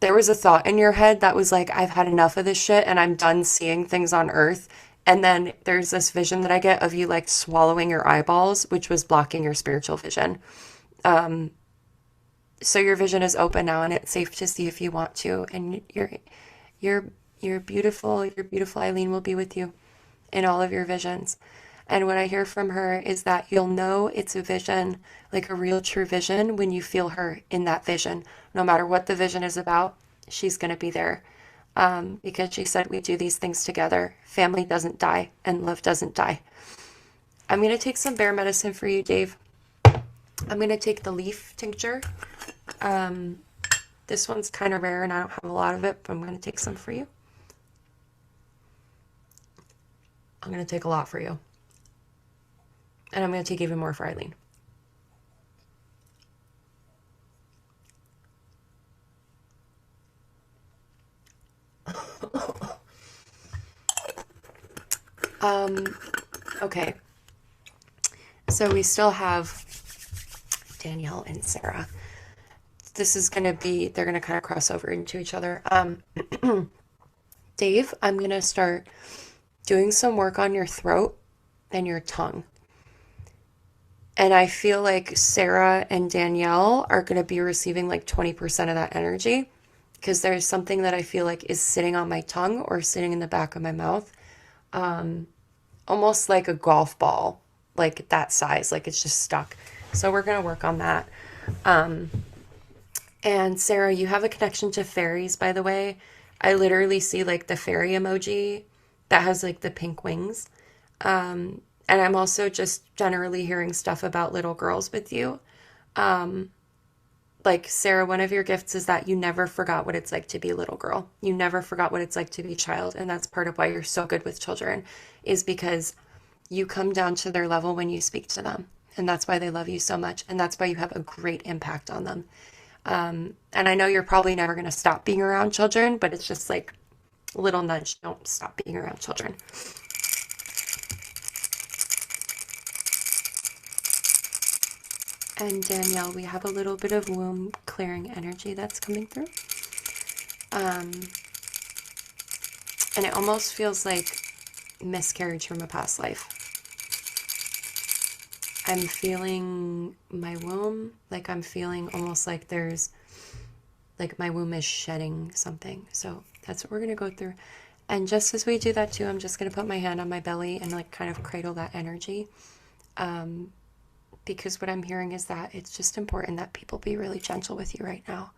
there was a thought in your head that was like, I've had enough of this shit and I'm done seeing things on Earth. And then there's this vision that I get of you like swallowing your eyeballs, which was blocking your spiritual vision. So your vision is open now and it's safe to see if you want to. And you're, you're beautiful. Your beautiful Eileen will be with you in all of your visions. And what I hear from her is that you'll know it's a vision, like a real true vision, when you feel her in that vision. No matter what the vision is about, she's going to be there. Because she said we do these things together. Family doesn't die and love doesn't die. I'm going to take some bear medicine for you, Dave. I'm going to take the leaf tincture. This one's kind of rare and I don't have a lot of it, but I'm going to take some for you. I'm going to take a lot for you. And I'm going to take even more for Eileen. Okay. So we still have Danielle and Sarah. This is going to be, they're going to kind of cross over into each other. Dave, I'm going to start doing some work on your throat and your tongue. And I feel like Sarah and Danielle are going to be receiving like 20% of that energy because there's something that I feel like is sitting on my tongue or sitting in the back of my mouth, almost like a golf ball, like that size, like it's just stuck. So we're going to work on that. And Sarah, you have a connection to fairies, by the way. I literally see like the fairy emoji that has like the pink wings. And I'm also just generally hearing stuff about little girls with you. Like, Sarah, one of your gifts is that you never forgot what it's like to be a little girl. You never forgot what it's like to be a child. And that's part of why you're so good with children, is because you come down to their level when you speak to them. And that's why they love you so much. And that's why you have a great impact on them. And I know you're probably never going to stop being around children, but it's just like a little nudge. Don't stop being around children. And Danielle, we have a little bit of womb clearing energy that's coming through. And it almost feels like miscarriage from a past life. I'm feeling my womb, like I'm feeling almost like there's, like my womb is shedding something. So that's what we're going to go through. And just as we do that too, I'm just going to put my hand on my belly and like kind of cradle that energy. Because what I'm hearing is that it's just important that people be really gentle with you right now.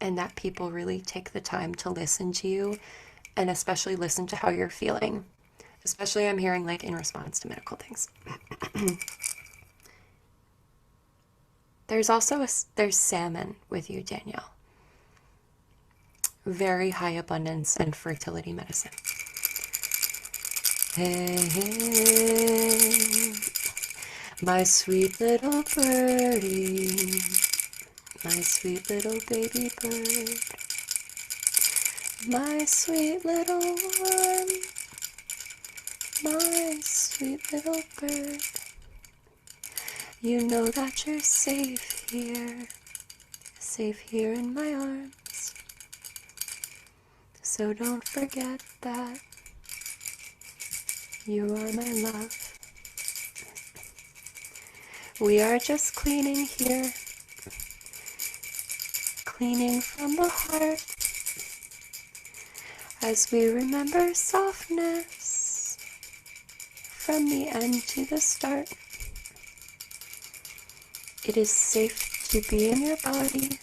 And that people really take the time to listen to you and especially listen to how you're feeling. Especially I'm hearing like in response to medical things. There's also there's salmon with you, Danielle. Very high abundance and fertility medicine. Hey, hey, my sweet little birdie, my sweet little baby bird, my sweet little one, my sweet little bird. You know that you're safe here in my arms. So don't forget that you are my love. We are just cleaning here, cleaning from the heart, as we remember softness from the end to the start. It is safe to be in your body.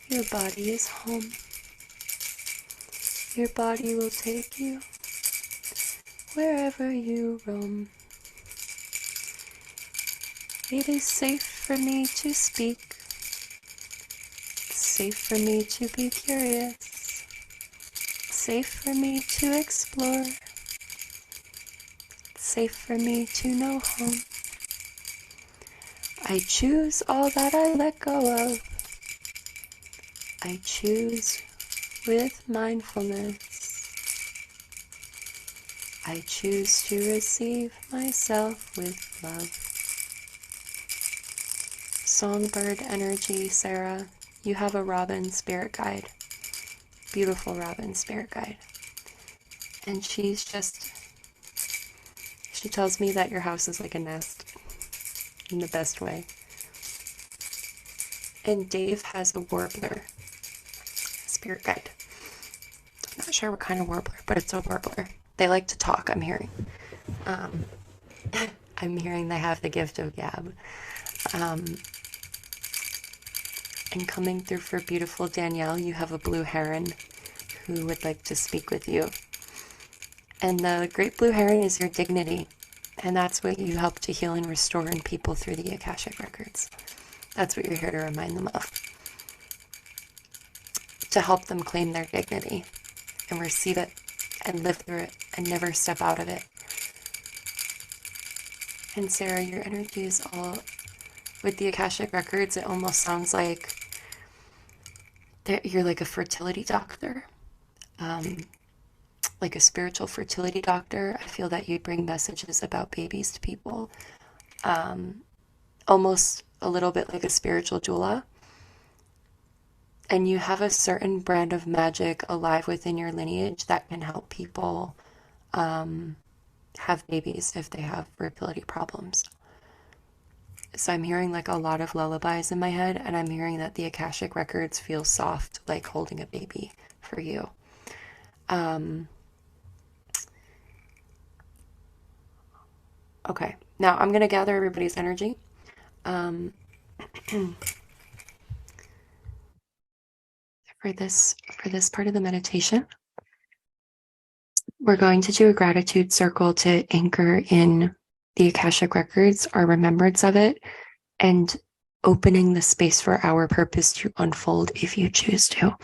Your body is home. Your body will take you wherever you roam. It is safe for me to speak. It's safe for me to be curious. Safe for me to explore. It's safe for me to know home. I choose all that I let go of. I choose with mindfulness. I choose to receive myself with love. Songbird energy, Sarah. You have a robin spirit guide. Beautiful robin spirit guide. And she tells me that your house is like a nest in the best way. And Dave has a warbler spirit guide. I'm not sure what kind of warbler, but it's a warbler. They like to talk, I'm hearing. I'm hearing they have the gift of gab. And coming through for beautiful Danielle, you have a blue heron who would like to speak with you. And the great blue heron is your dignity. And that's what you help to heal and restore in people through the Akashic Records. That's what you're here to remind them of. To help them claim their dignity and receive it and live through it and never step out of it. And Sarah, your energy is all, with the Akashic Records, it almost sounds like you're like a fertility doctor. like a spiritual fertility doctor, I feel that you'd bring messages about babies to people. Almost a little bit like a spiritual doula. And you have a certain brand of magic alive within your lineage that can help people have babies if they have fertility problems. So I'm hearing like a lot of lullabies in my head, and I'm hearing that the Akashic Records feel soft, like holding a baby for you. Okay, now I'm going to gather everybody's energy. For this part of the meditation, we're going to do a gratitude circle to anchor in the Akashic Records, our remembrance of it, and opening the space for our purpose to unfold if you choose to.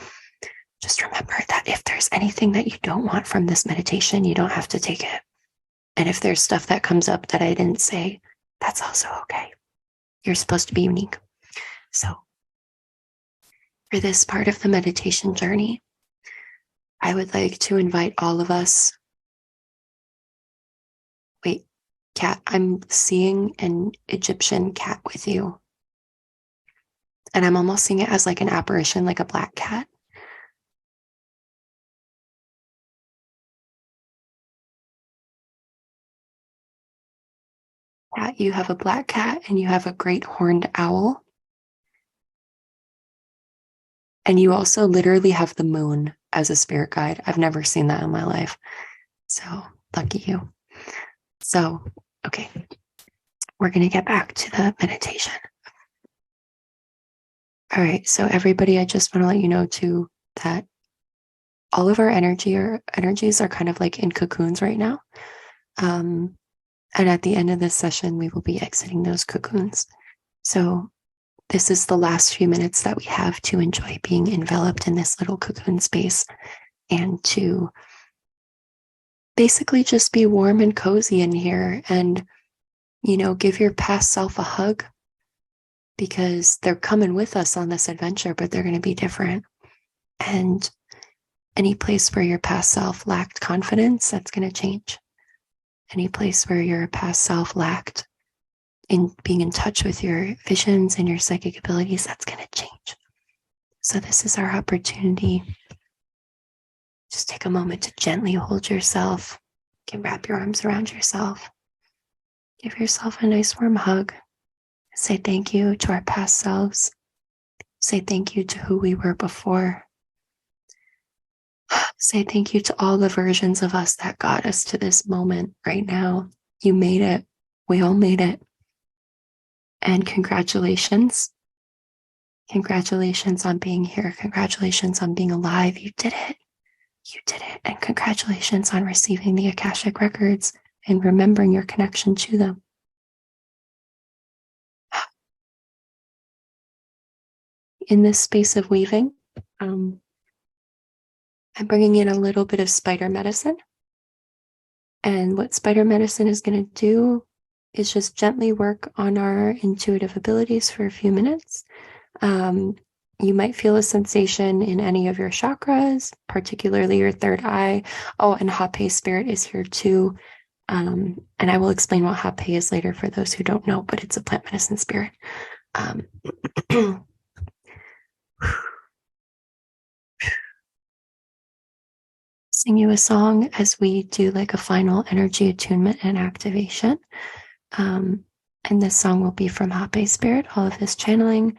Just remember that if there's anything that you don't want from this meditation, you don't have to take it. And if there's stuff that comes up that I didn't say, that's also okay. You're supposed to be unique. So for this part of the meditation journey, I would like to invite all of us. Wait, cat, I'm seeing an Egyptian cat with you. And I'm almost seeing it as like an apparition, like a black cat. Cat, you have a black cat and you have a great horned owl. And you also literally have the moon as a spirit guide. I've never seen that in my life. So lucky you. So, okay, we're going to get back to the meditation. All right, so everybody, I just want to let you know too that all of our energies are kind of like in cocoons right now. And at the end of this session, we will be exiting those cocoons. So this is the last few minutes that we have to enjoy being enveloped in this little cocoon space and to basically just be warm and cozy in here and, give your past self a hug, because they're coming with us on this adventure, but they're going to be different. And any place where your past self lacked confidence, that's going to change. Any place where your past self lacked in being in touch with your visions and your psychic abilities, that's going to change. So this is our opportunity. Just take a moment to gently hold yourself. You can wrap your arms around yourself. Give yourself a nice warm hug. Say thank you to our past selves. Say thank you to who we were before. Say thank you to all the versions of us that got us to this moment right now. You made it. We all made it. And congratulations. Congratulations on being here. Congratulations on being alive. You did it. You did it. And congratulations on receiving the Akashic Records and remembering your connection to them. In this space of weaving, I'm bringing in a little bit of spider medicine. And what spider medicine is going to do is just gently work on our intuitive abilities for a few minutes. You might feel a sensation in any of your chakras, particularly your third eye. Oh, and Hape Spirit is here too. And I will explain what Hape is later for those who don't know, but it's a plant medicine spirit. Sing you a song as we do like a final energy attunement and activation. And this song will be from Hape Spirit, all of this channeling,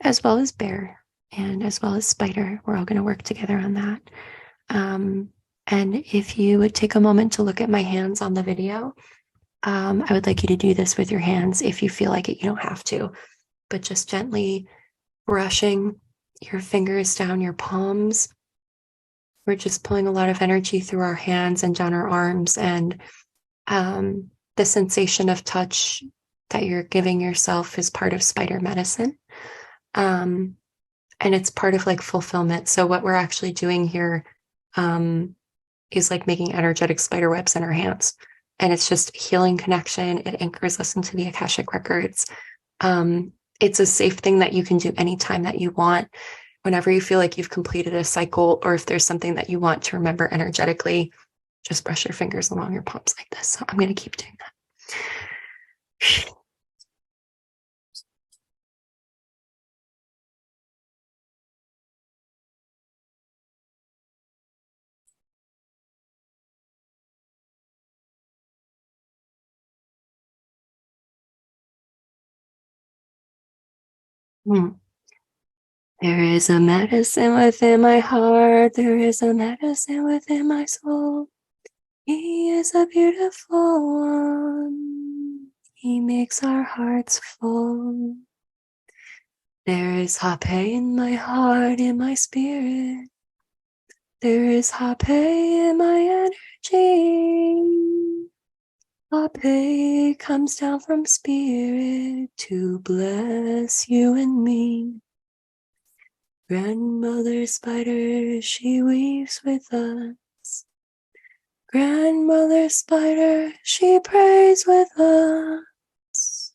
as well as Bear and as well as Spider. We're all going to work together on that. And if you would take a moment to look at my hands on the video, I would like you to do this with your hands. If you feel like it, you don't have to, but just gently brushing your fingers down your palms. We're just pulling a lot of energy through our hands and down our arms, and the sensation of touch that you're giving yourself is part of spider medicine. And it's part of like fulfillment. So what we're actually doing here is like making energetic spider webs in our hands. And it's just healing connection. It anchors us into the Akashic Records. It's a safe thing that you can do anytime that you want. Whenever you feel like you've completed a cycle, or if there's something that you want to remember energetically, just brush your fingers along your palms like this. So I'm going to keep doing that. There is a medicine within my heart. There is a medicine within my soul. He is a beautiful one. He makes our hearts full. There is Hape in my heart, in my spirit. There is Hape in my energy. Hape comes down from spirit to bless you and me. Grandmother spider, she weaves with us. Grandmother spider, she prays with us.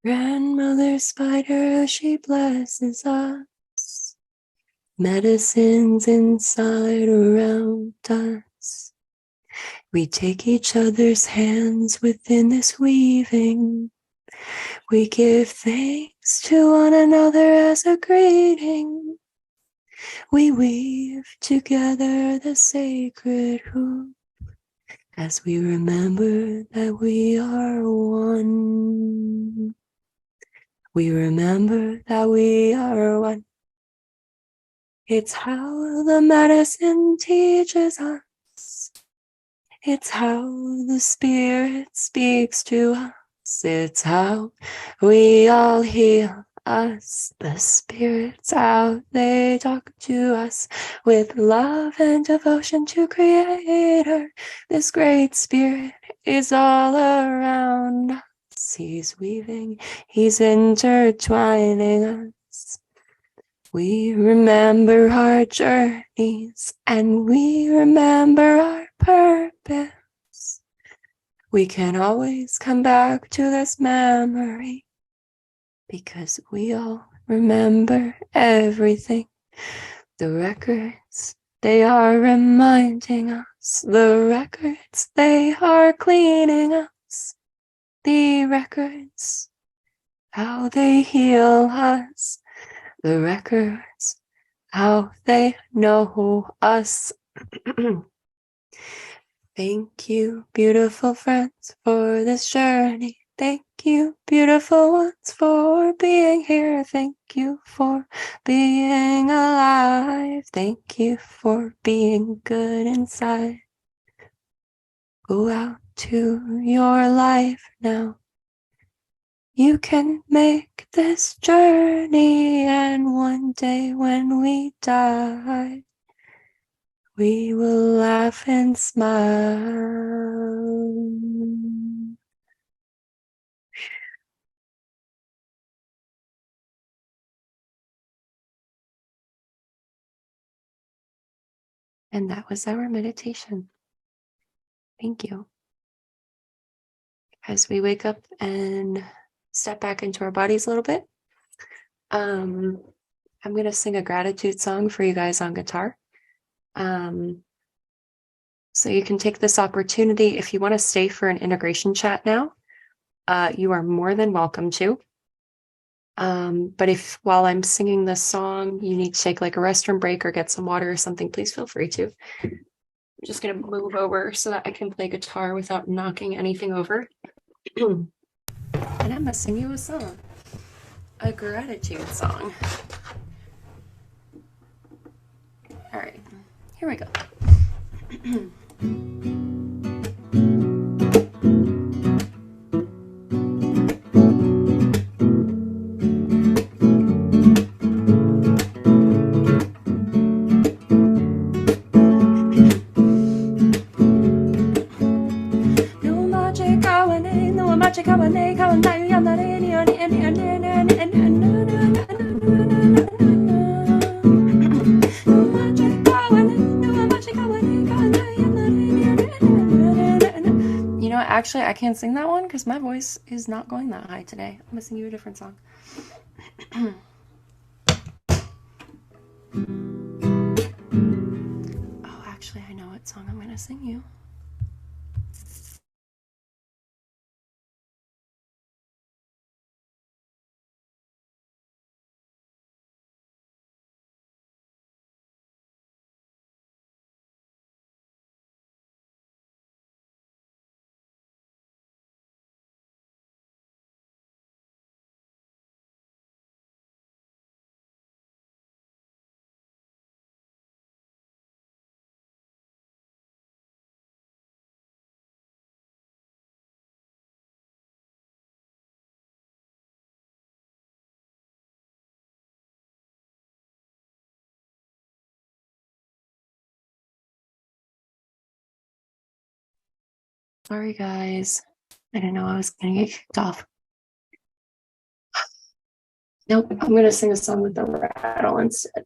Grandmother spider, she blesses us. Medicines inside around us. We take each other's hands within this weaving. We give thanks to one another as a greeting. We weave together the sacred hoop as we remember that we are one. We remember that we are one. It's how the medicine teaches us. It's how the spirit speaks to us. It's how we all heal us. The spirits out, they talk to us with love and devotion to Creator. This great spirit is all around us. He's weaving, he's intertwining us. We remember our journeys and we remember our purpose. We can always come back to this memory because we all remember everything. The records, they are reminding us. The records, they are cleaning us. The records, how they heal us. The records, how they know us. Thank you, beautiful friends, for this journey. Thank you, beautiful ones, for being here. Thank you for being alive. Thank you for being good inside. Go out to your life now. You can make this journey, and one day when we die, we will laugh and smile. And that was our meditation. Thank you. As we wake up and step back into our bodies a little bit, I'm going to sing a gratitude song for you guys on guitar. So you can take this opportunity. If you want to stay for an integration chat now, you are more than welcome to. But if while I'm singing this song, you need to take like a restroom break or get some water or something, please feel free to. I'm just going to move over so that I can play guitar without knocking anything over. And I'm going to sing you a song, a gratitude song. All right, here we go. Actually, I can't sing that one because my voice is not going that high today. I'm gonna sing you a different song. Oh, actually, I know what song I'm going to sing you. Sorry, guys. I didn't know I was going to get kicked off. Nope, I'm going to sing a song with the rattle instead.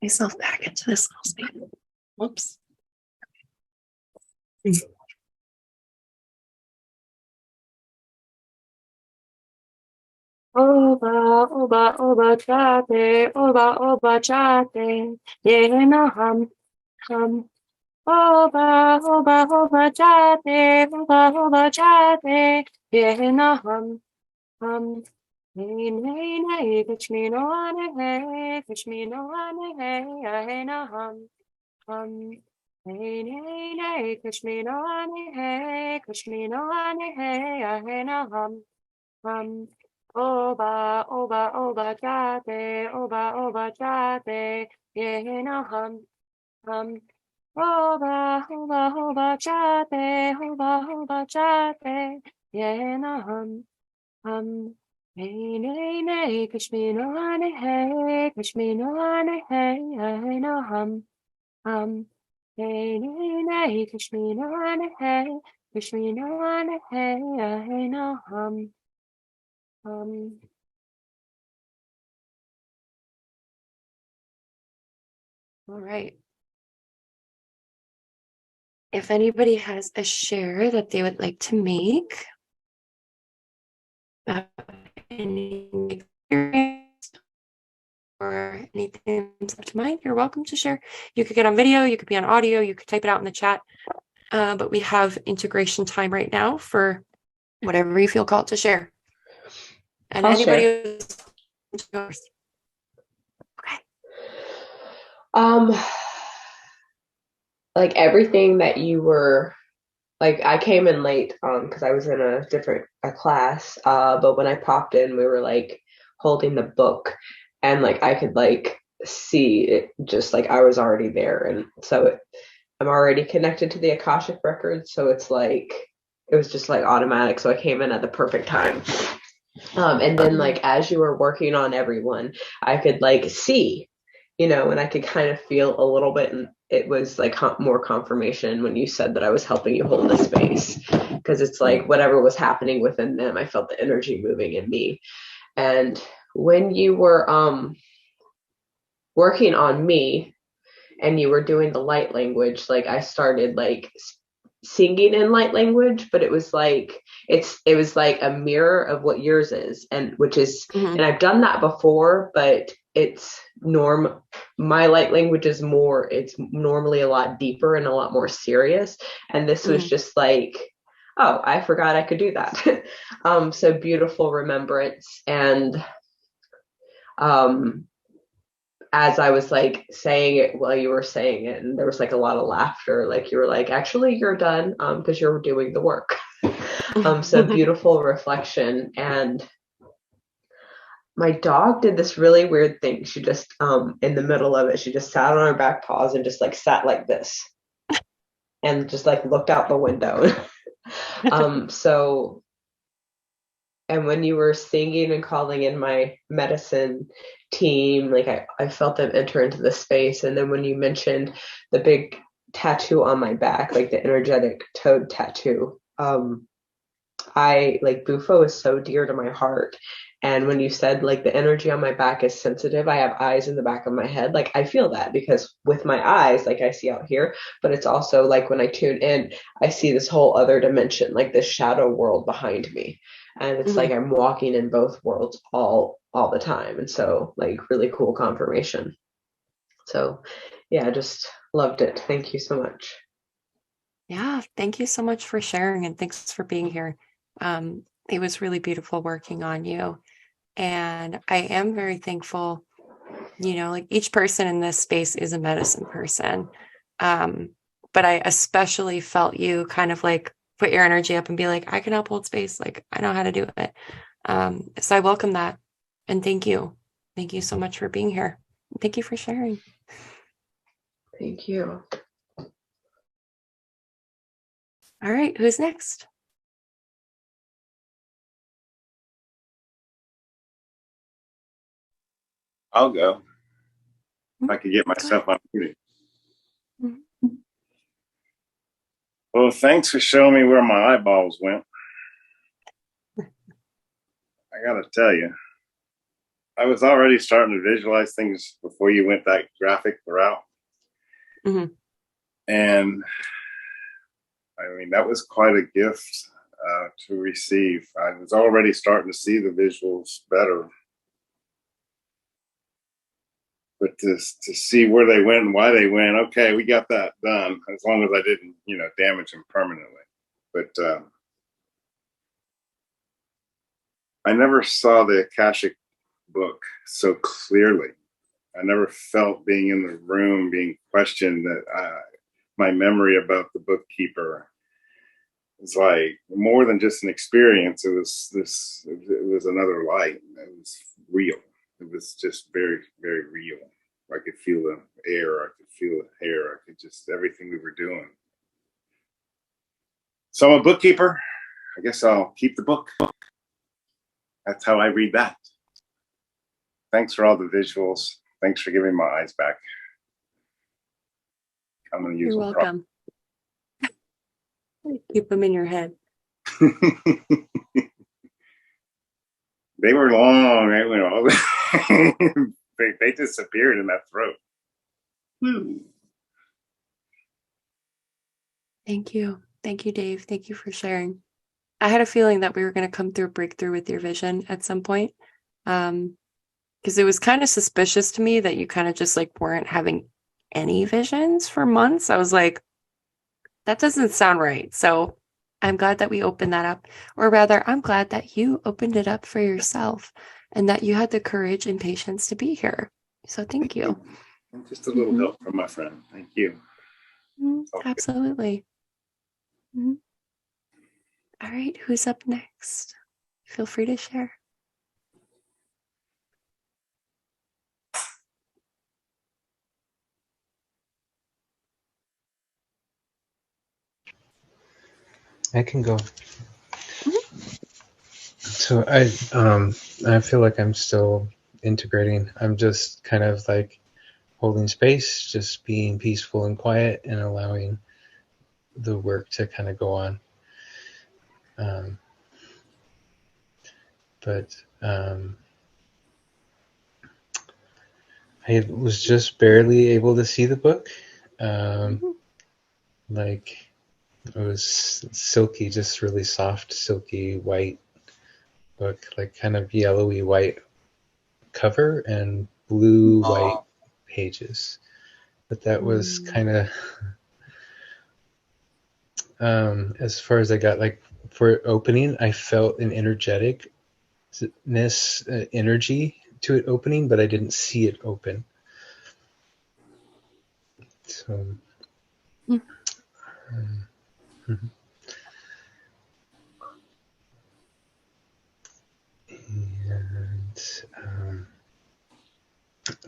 Myself back into this little space. Whoops. Oba, oba, oba, chate, oba, chate, yeah, no, hum. Oba, oba, chate, oba, chate, yeah, no, hum. Nay, nay, nay, catch me no one, hey, catch me no one, hey, I no, hum. Nay, nay, nay, catch me no one, hey, catch me no one, hey, I no, hum. Oba, oba, chate, oba, chate, yeah, no, hum. Oba, chate, yeah, no, hum. Nay, nay, nay, kashmi no ane, hey, kashmi no ane, hey, I no, hum. Nay, nay, nay, kashmi no ane, hey, kashmi no ane, hey, I no, hum. All right. If anybody has a share that they would like to make, any experience or anything comes up to mind, you're welcome to share. You could get on video, you could be on audio, you could type it out in the chat. But we have integration time right now for whatever you feel called to share. And I'll anybody share. Okay. Like everything that you were like, I came in late because I was in a different class, but when I popped in, we were like holding the book, and like I could like see it, just like I was already there, and so I'm already connected to the Akashic record, so it's like it was just like automatic, so I came in at the perfect time. And then like as you were working on everyone, I could like see, and I could kind of feel a little bit, and it was like more confirmation when you said that I was helping you hold the space, because it's like whatever was happening within them, I felt the energy moving in me. And when you were working on me and you were doing the light language, like I started like singing in light language, but it was like it was like a mirror of what yours is, and which is and I've done that before, but it's my light language is more, it's normally a lot deeper and a lot more serious, and this was just like, oh, I forgot I could do that. So beautiful remembrance. And as I was like saying it while you were saying it, and there was like a lot of laughter, like you were like, actually, you're done, because you're doing the work. So beautiful reflection. And my dog did this really weird thing. She just, in the middle of it, she just sat on her back paws and just like sat like this and just like looked out the window. So, and when you were singing and calling in my medicine team, like I felt them enter into the space. And then when you mentioned the big tattoo on my back, like the energetic toad tattoo, I like Bufo is so dear to my heart. And when you said like the energy on my back is sensitive, I have eyes in the back of my head. Like I feel that because with my eyes, like I see out here, but it's also like when I tune in, I see this whole other dimension, like this shadow world behind me. and it's like I'm walking in both worlds all the time, and so like really cool confirmation. So yeah, I just loved it. Thank you so much. Yeah, thank you so much for sharing and thanks for being here. It was really beautiful working on you. And I am very thankful, like each person in this space is a medicine person. Um, but I especially felt you kind of like put your energy up and be like, I can help hold space. Like, I know how to do it. So I welcome that. And thank you. Thank you so much for being here. Thank you for sharing. Thank you. All right, who's next? I'll go. If I could get myself unmuted. Mhm. Well, thanks for showing me where my eyeballs went. I gotta tell you, I was already starting to visualize things before you went that graphic route. Mhm. And I mean, that was quite a gift to receive. I was already starting to see the visuals better. But to see where they went and why they went, okay, we got that done, as long as I didn't, damage them permanently. But I never saw the Akashic book so clearly. I never felt being in the room being questioned that my memory about the bookkeeper was like more than just an experience. It was another light. It was real. It was just very, very real. I could feel the air. I could feel the hair. I could just, everything we were doing. So I'm a bookkeeper. I guess I'll keep the book. That's how I read that. Thanks for all the visuals. Thanks for giving my eyes back. I'm going to use You're them welcome. Keep them in your head. They were long. They disappeared in that throat. Woo. Thank you. Thank you, Dave. Thank you for sharing. I had a feeling that we were going to come through a breakthrough with your vision at some point. Because it was kind of suspicious to me that you kind of just like weren't having any visions for months. I was like, that doesn't sound right. So I'm glad that we opened that up. Or rather, I'm glad that you opened it up for yourself and that you had the courage and patience to be here. So thank you. And just a little help from my friend. Thank you. Absolutely. All right, who's up next? Feel free to share. I can go. So I feel like I'm still integrating. I'm just kind of like holding space, just being peaceful and quiet and allowing the work to kind of go on. But I was just barely able to see the book. Like it was silky, just really soft, silky white book, like kind of yellowy white cover and blue white pages. But that was kind of as far as I got. Like for opening, I felt an energeticness, energy to it opening, but I didn't see it open. So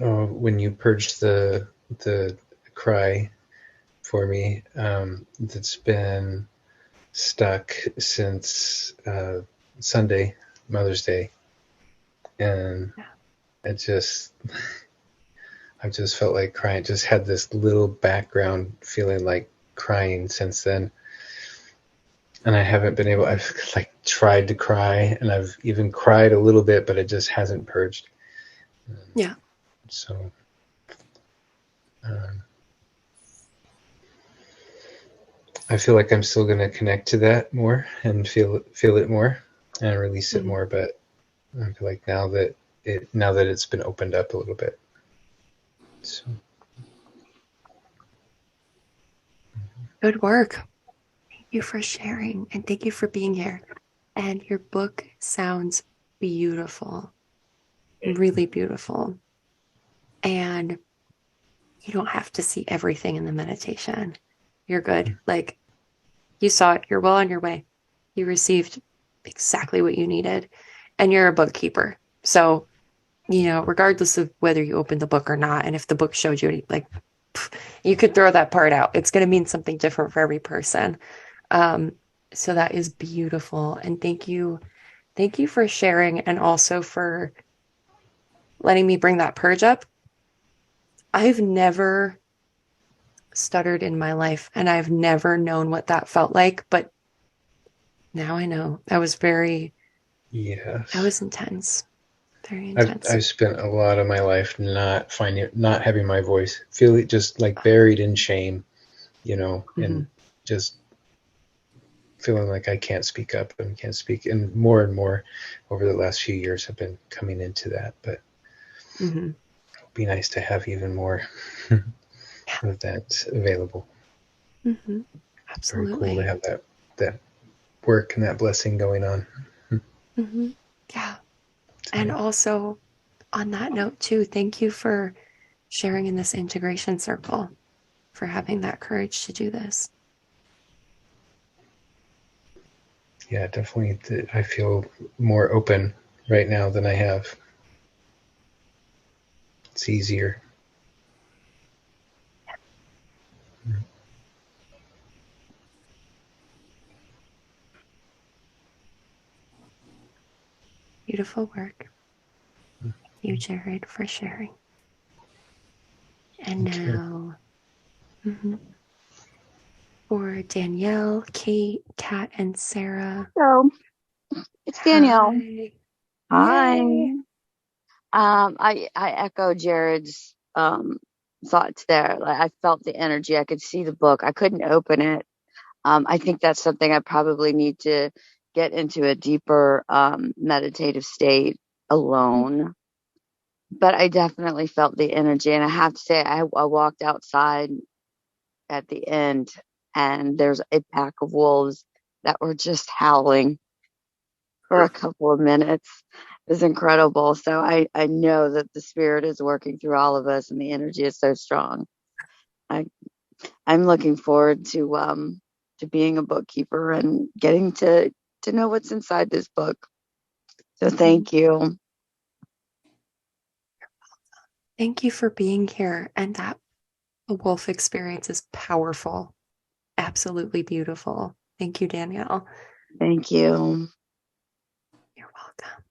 when you purged the cry for me, that's been stuck since Sunday, Mother's Day, and I've just felt like crying. Just had this little background feeling like crying since then, and I haven't been able. I've like tried to cry, and I've even cried a little bit, but it just hasn't purged. Yeah. So I feel like I'm still going to connect to that more and feel it more. and release it more. But I feel like now that it's been opened up a little bit. So Good work. Thank you for sharing and thank you for being here. And your book sounds beautiful, really beautiful. And you don't have to see everything in the meditation. You're good. Like, you saw it. You're well on your way. You received exactly what you needed. And you're a bookkeeper. So, regardless of whether you opened the book or not, and if the book showed you, like, you could throw that part out. It's going to mean something different for every person. So that is beautiful. And thank you. Thank you for sharing and also for letting me bring that purge up. I've never stuttered in my life and I've never known what that felt like, but now I know. That was intense. Very intense. I've spent a lot of my life not having my voice, feeling just like buried in shame, and just feeling like I can't speak up and can't speak. And more over the last few years have been coming into that, but it'd be nice to have even more of that available. Absolutely. Very cool to have that work and that blessing going on. Yeah. And also on that note too, thank you for sharing in this integration circle, for having that courage to do this. Yeah, definitely. I feel more open right now than I have. It's easier. Beautiful work. You, Jared, for sharing. And now for Danielle, Kate, Kat, and Sarah. Hello, it's Danielle. Hi. I echo Jared's thoughts there. Like, I felt the energy. I could see the book. I couldn't open it. I think that's something I probably need to get into a deeper meditative state alone. But I definitely felt the energy, and I have to say, I walked outside at the end, and there's a pack of wolves that were just howling for a couple of minutes. It was incredible. So I know that the spirit is working through all of us, and the energy is so strong. I'm looking forward to being a bookkeeper and getting to know what's inside this book. So thank you. Thank you for being here. And that a wolf experience is powerful. Absolutely beautiful. Thank you, Danielle. Thank you. You're welcome.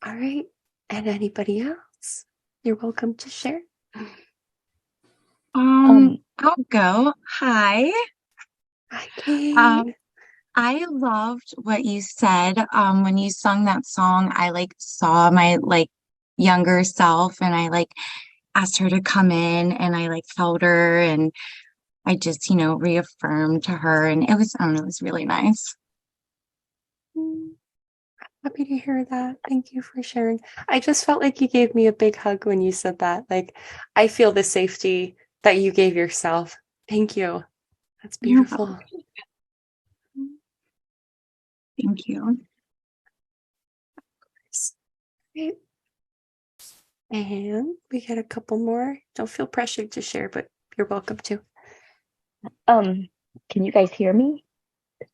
All right. And anybody else? You're welcome to share. I'll go. Hi. Hi, Kate. I loved what you said. When you sung that song, I saw my younger self, and I asked her to come in, and I felt her, and I just reaffirmed to her, and it was really nice. Happy to hear that. Thank you for sharing. I just felt like you gave me a big hug when you said that. I feel the safety that you gave yourself. Thank you. That's beautiful. Thank you. Great. And we got a couple more. Don't feel pressured to share, but you're welcome to. Can you guys hear me?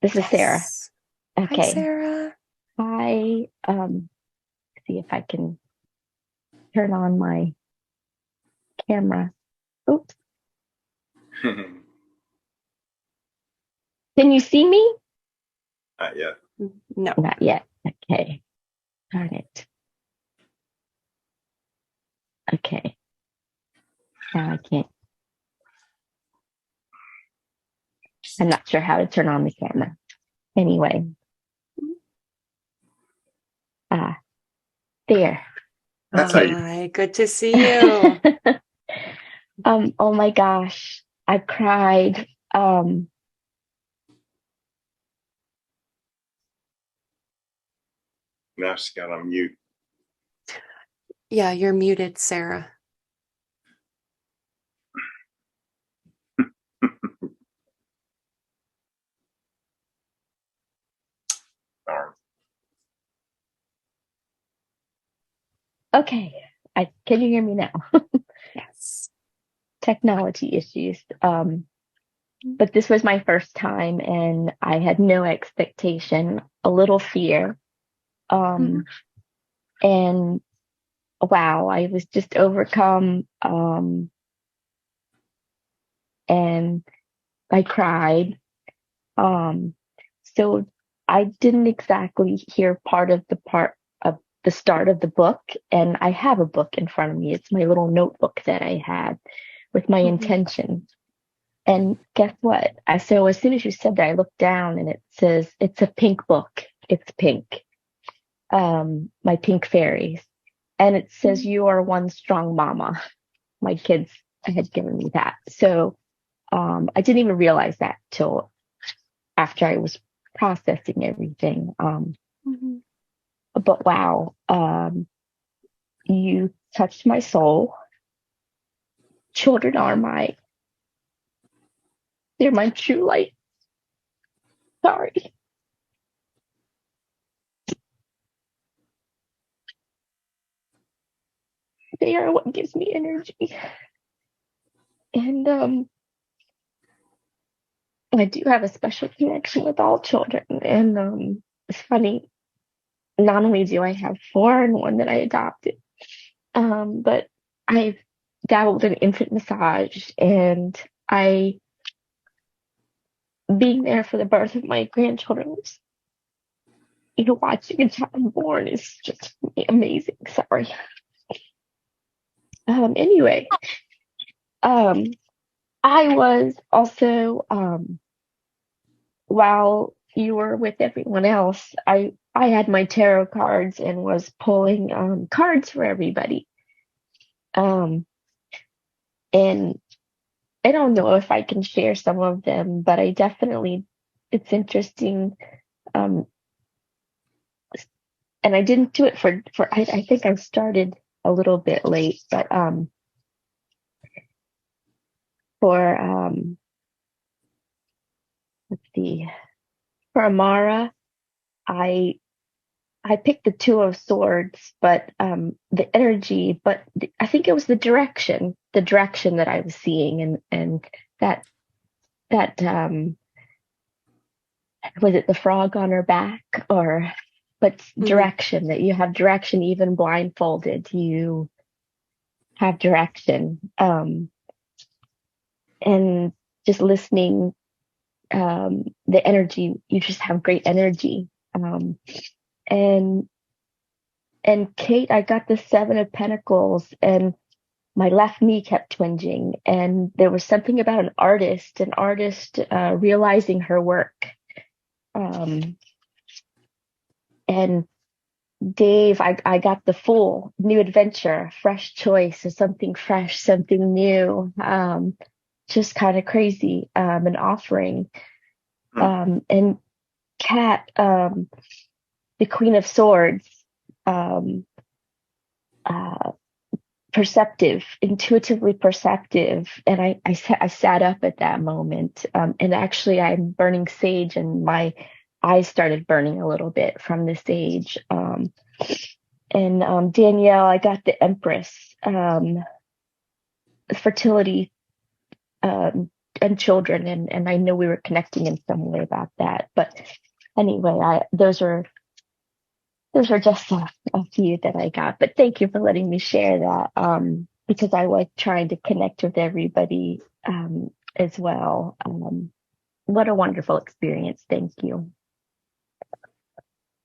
This is Sarah. Okay. Hi, Sarah. Hi. See if I can turn on my camera. Oops. Can you see me? Not yet. No. Not yet. Okay. Darn it. Okay. Now I can't. I'm not sure how to turn on the camera. Anyway. There. That's Hi, good to see you. Oh my gosh. I cried. Now she's got on mute. Yeah, you're muted, Sarah. Darn. Okay. Can you hear me now? Yes. Technology issues. But this was my first time and I had no expectation, a little fear. And wow, I was just overcome. And I cried. So I didn't exactly hear part of the start of the book, and I have a book in front of me. It's my little notebook that I had with my intention. And guess what? So as soon as you said that, I looked down and it says it's a pink book. It's pink. My pink fairies. And it says you are one strong mama. My kids had given me that. So I didn't even realize that till after I was processing everything. But wow, you touched my soul. Children are they're my true light. Sorry. They are what gives me energy. And I do have a special connection with all children. And it's funny, not only do I have 4 and 1 that I adopted, but I've dabbled in infant massage, and being there for the birth of my grandchildren was, watching a child born is just amazing. Sorry. Anyway, I was also, while you were with everyone else, I had my tarot cards and was pulling cards for everybody. And I don't know if I can share some of them, but it's interesting. And I didn't do it I think I started a little bit late, but let's see, for Amara, I picked the 2 of Swords, but the energy, I think it was the direction that I was seeing, and that was it the frog on her back, but direction, that you have direction even blindfolded, you have direction, and just listening, the energy, you just have great energy, and Kate, I got the 7 of Pentacles, and my left knee kept twinging, and there was something about an artist realizing her work. And Dave, I got the Fool, new adventure, fresh choice, or something fresh, something new, just kind of crazy, an offering. And Kat, the Queen of Swords, perceptive, intuitively perceptive. And I sat up at that moment. And actually I'm burning sage, and my eyes started burning a little bit from the sage. And Danielle, I got the Empress, fertility, and children. And I know we were connecting in some way about that. But anyway, those are just a few that I got, but thank you for letting me share that, because I was trying to connect with everybody, as well. What a wonderful experience. Thank you.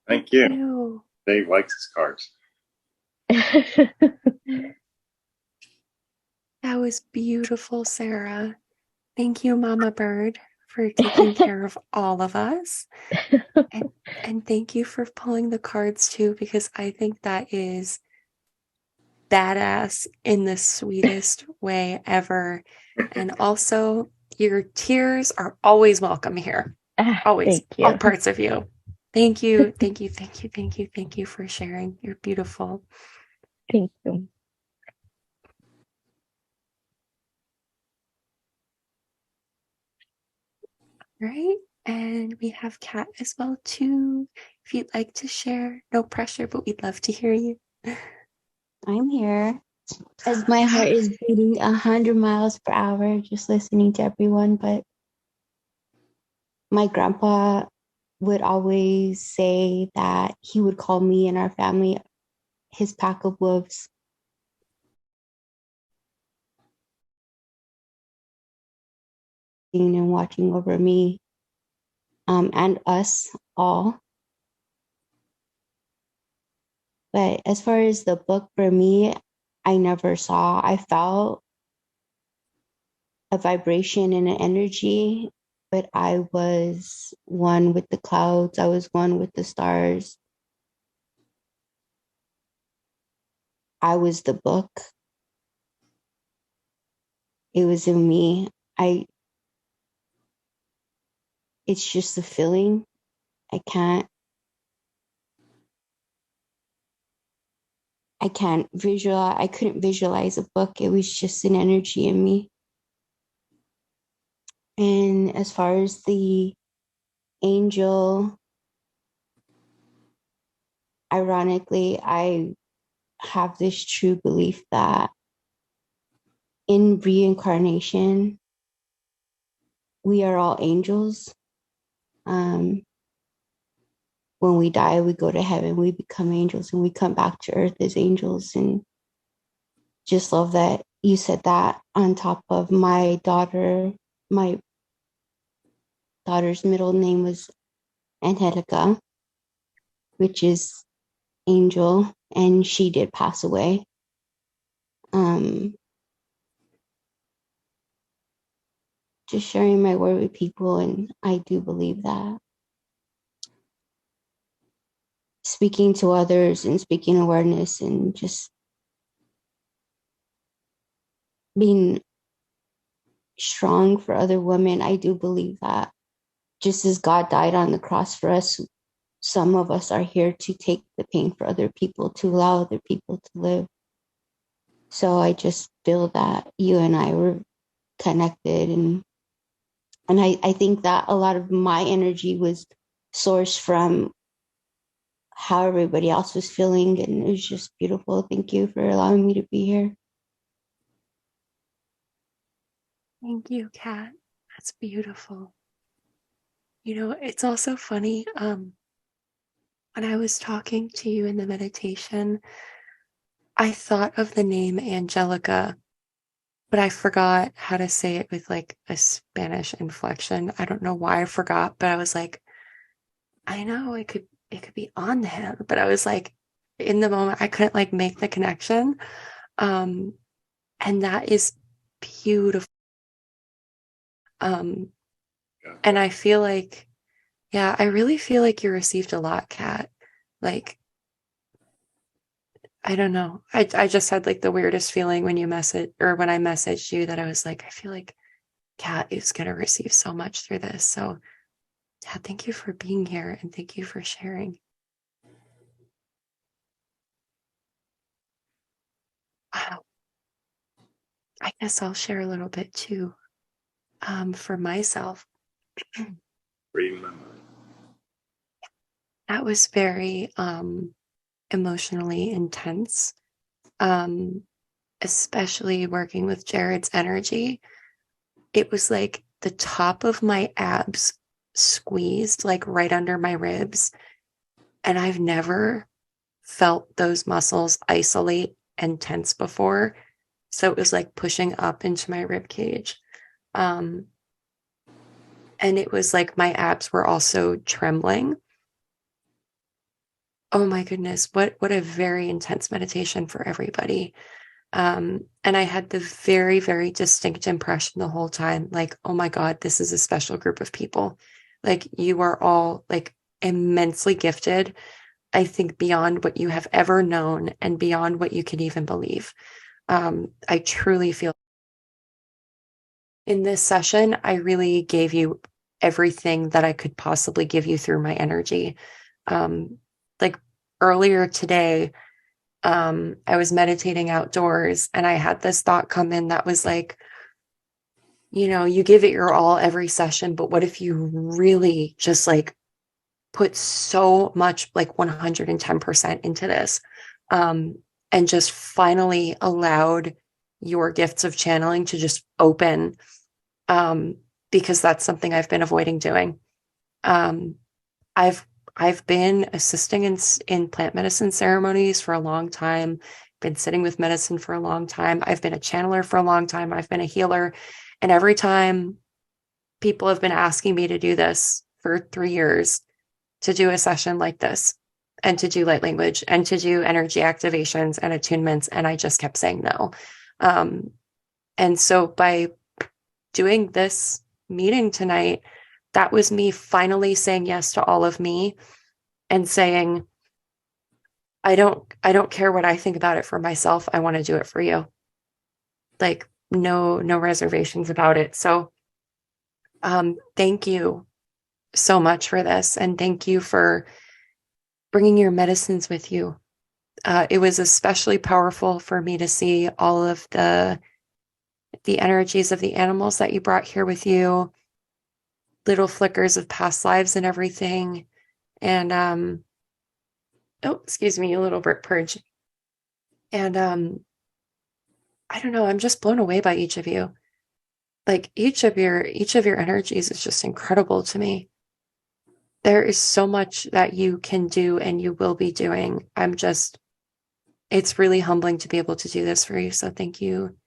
Thank you. Ew. Dave likes his cards. That was beautiful, Sarah. Thank you, Mama Bird, for taking care of all of us. And thank you for pulling the cards too, because I think that is badass in the sweetest way ever. And also, your tears are always welcome here. Always. Thank you. All parts of you. Thank you. Thank you. Thank you. Thank you. Thank you for sharing. You're beautiful. Thank you. Right. And we have Kat as well too. If you'd like to share, no pressure, but we'd love to hear you. I'm here. As my heart is beating 100 miles per hour, just listening to everyone. But my grandpa would always say that he would call me and our family his pack of wolves. And watching over me and us all. But as far as the book for me, I never saw. I felt a vibration and an energy, but I was one with the clouds. I was one with the stars. I was the book. It was in me. It's just a feeling. I can't visualize. I couldn't visualize a book. It was just an energy in me. And as far as the angel, ironically, I have this true belief that in reincarnation, we are all angels. When we die, we go to heaven, we become angels, and we come back to earth as angels. And just love that you said that on top of my daughter. My daughter's middle name was Angelica, which is angel, and she did pass away. Just sharing my word with people, and I do believe that. Speaking to others and speaking awareness and just being strong for other women, I do believe that just as God died on the cross for us, some of us are here to take the pain for other people, to allow other people to live. So I just feel that you and I were connected, and I think that a lot of my energy was sourced from how everybody else was feeling, and it was just beautiful. Thank you for allowing me to be here. Thank you, Kat. That's beautiful. You know, it's also funny. When I was talking to you in the meditation, I thought of the name Angelica, but I forgot how to say it with like a Spanish inflection. I don't know why I forgot, but I was like, I know it could be on him, but I was like, in the moment, I couldn't like make the connection. And that is beautiful. And I feel like, yeah, I really feel like you received a lot, Kat. Like, I don't know. I just had like the weirdest feeling when you messaged, or when I messaged you, that I was like, I feel like Kat is going to receive so much through this. So yeah, thank you for being here, and thank you for sharing. Wow. I guess I'll share a little bit too. For myself, Reading my mind. that was very emotionally intense. Especially working with Jared's energy. It was like the top of my abs squeezed like right under my ribs. And I've never felt those muscles isolate and tense before. So it was like pushing up into my rib cage. And it was like my abs were also trembling. Oh my goodness, what a very intense meditation for everybody. And I had the very, very distinct impression the whole time, like, oh my God, this is a special group of people. Like, you are all like immensely gifted. I think beyond what you have ever known and beyond what you can even believe. I truly feel in this session, I really gave you everything that I could possibly give you through my energy. Like earlier today, I was meditating outdoors and I had this thought come in that was like, you give it your all every session, but what if you really just like put so much, like 110% into this, and just finally allowed your gifts of channeling to just open, because that's something I've been avoiding doing. Um, I've been assisting in plant medicine ceremonies for a long time, been sitting with medicine for a long time. I've been a channeler for a long time. I've been a healer. And every time people have been asking me to do this for 3 years, to do a session like this and to do light language and to do energy activations and attunements, and I just kept saying no. And so by doing this meeting tonight, that was me finally saying yes to all of me and saying, I don't care what I think about it for myself. I want to do it for you. Like no reservations about it. So thank you so much for this, and thank you for bringing your medicines with you. It was especially powerful for me to see all of the energies of the animals that you brought here with you, little flickers of past lives and everything. And oh, excuse me, a little bit purge. And I don't know, I'm just blown away by each of you. Like each of your energies is just incredible to me. There is so much that you can do and you will be doing. It's really humbling to be able to do this for you. So thank you.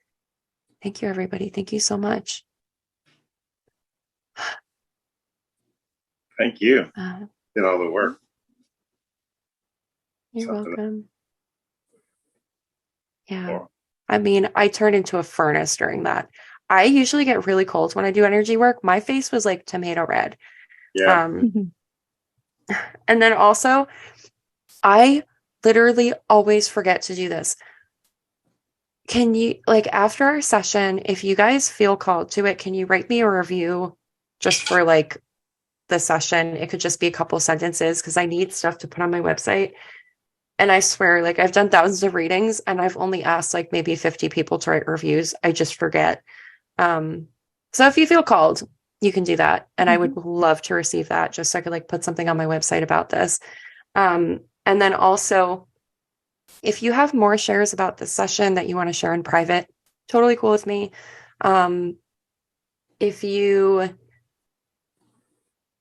Thank you, everybody. Thank you so much. Thank you. Did all the work. You're Something welcome. Yeah. more. I mean, I turned into a furnace during that. I usually get really cold when I do energy work. My face was like tomato red. Yeah. And then also, I literally always forget to do this. Can you, like, after our session, if you guys feel called to it, can you write me a review just for like the session? It could just be a couple sentences because I need stuff to put on my website. And I swear, like, I've done thousands of readings and I've only asked like maybe 50 people to write reviews. I just forget. So if you feel called, you can do that. And I would love to receive that just so I could like put something on my website about this. And then also, if you have more shares about this session that you want to share in private, totally cool with me. If you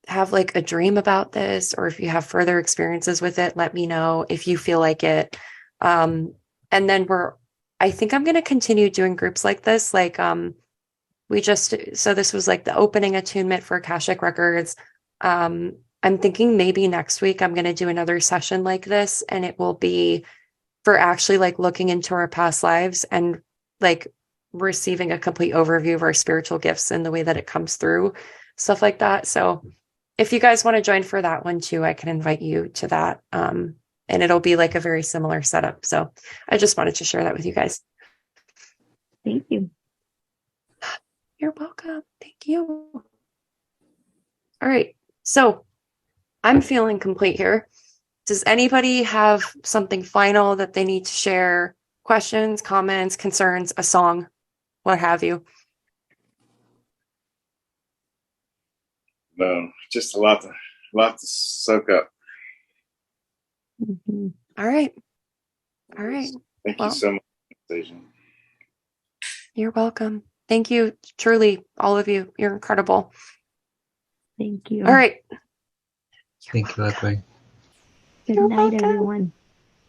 have like a dream about this, or if you have further experiences with it, let me know if you feel like it. And then I think I'm going to continue doing groups like this. Like, so this was like the opening attunement for Akashic Records. I'm thinking maybe next week I'm going to do another session like this, and it will be for actually like looking into our past lives and like receiving a complete overview of our spiritual gifts and the way that it comes through, stuff like that. So if you guys want to join for that one too, I can invite you to that. And it'll be like a very similar setup. So I just wanted to share that with you guys. Thank you. You're welcome. Thank you. All right. So I'm feeling complete here. Does anybody have something final that they need to share? Questions, comments, concerns, a song, what have you? No, just a lot to soak up. All right. All right. Thank Well, you so much, Anastasia. You're welcome. Thank you. Truly, all of you. You're incredible. Thank you. All right. Thank you, Ludwig. Good You're night, welcome. everyone.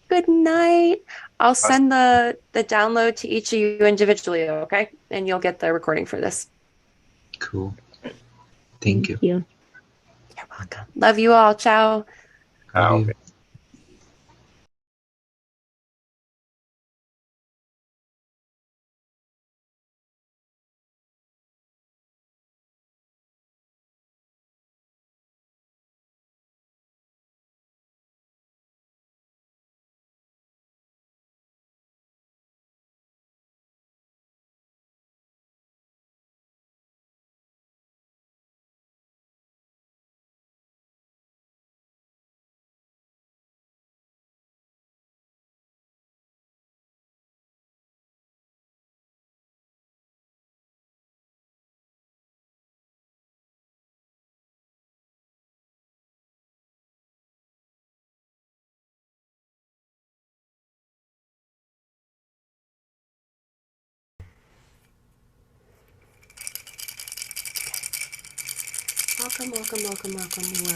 Good night. I'll send the download to each of you individually, okay? And you'll get the recording for this. Cool. Thank you. You're welcome. Love you all. Ciao. Love you. welcome, welcome, welcome, welcome.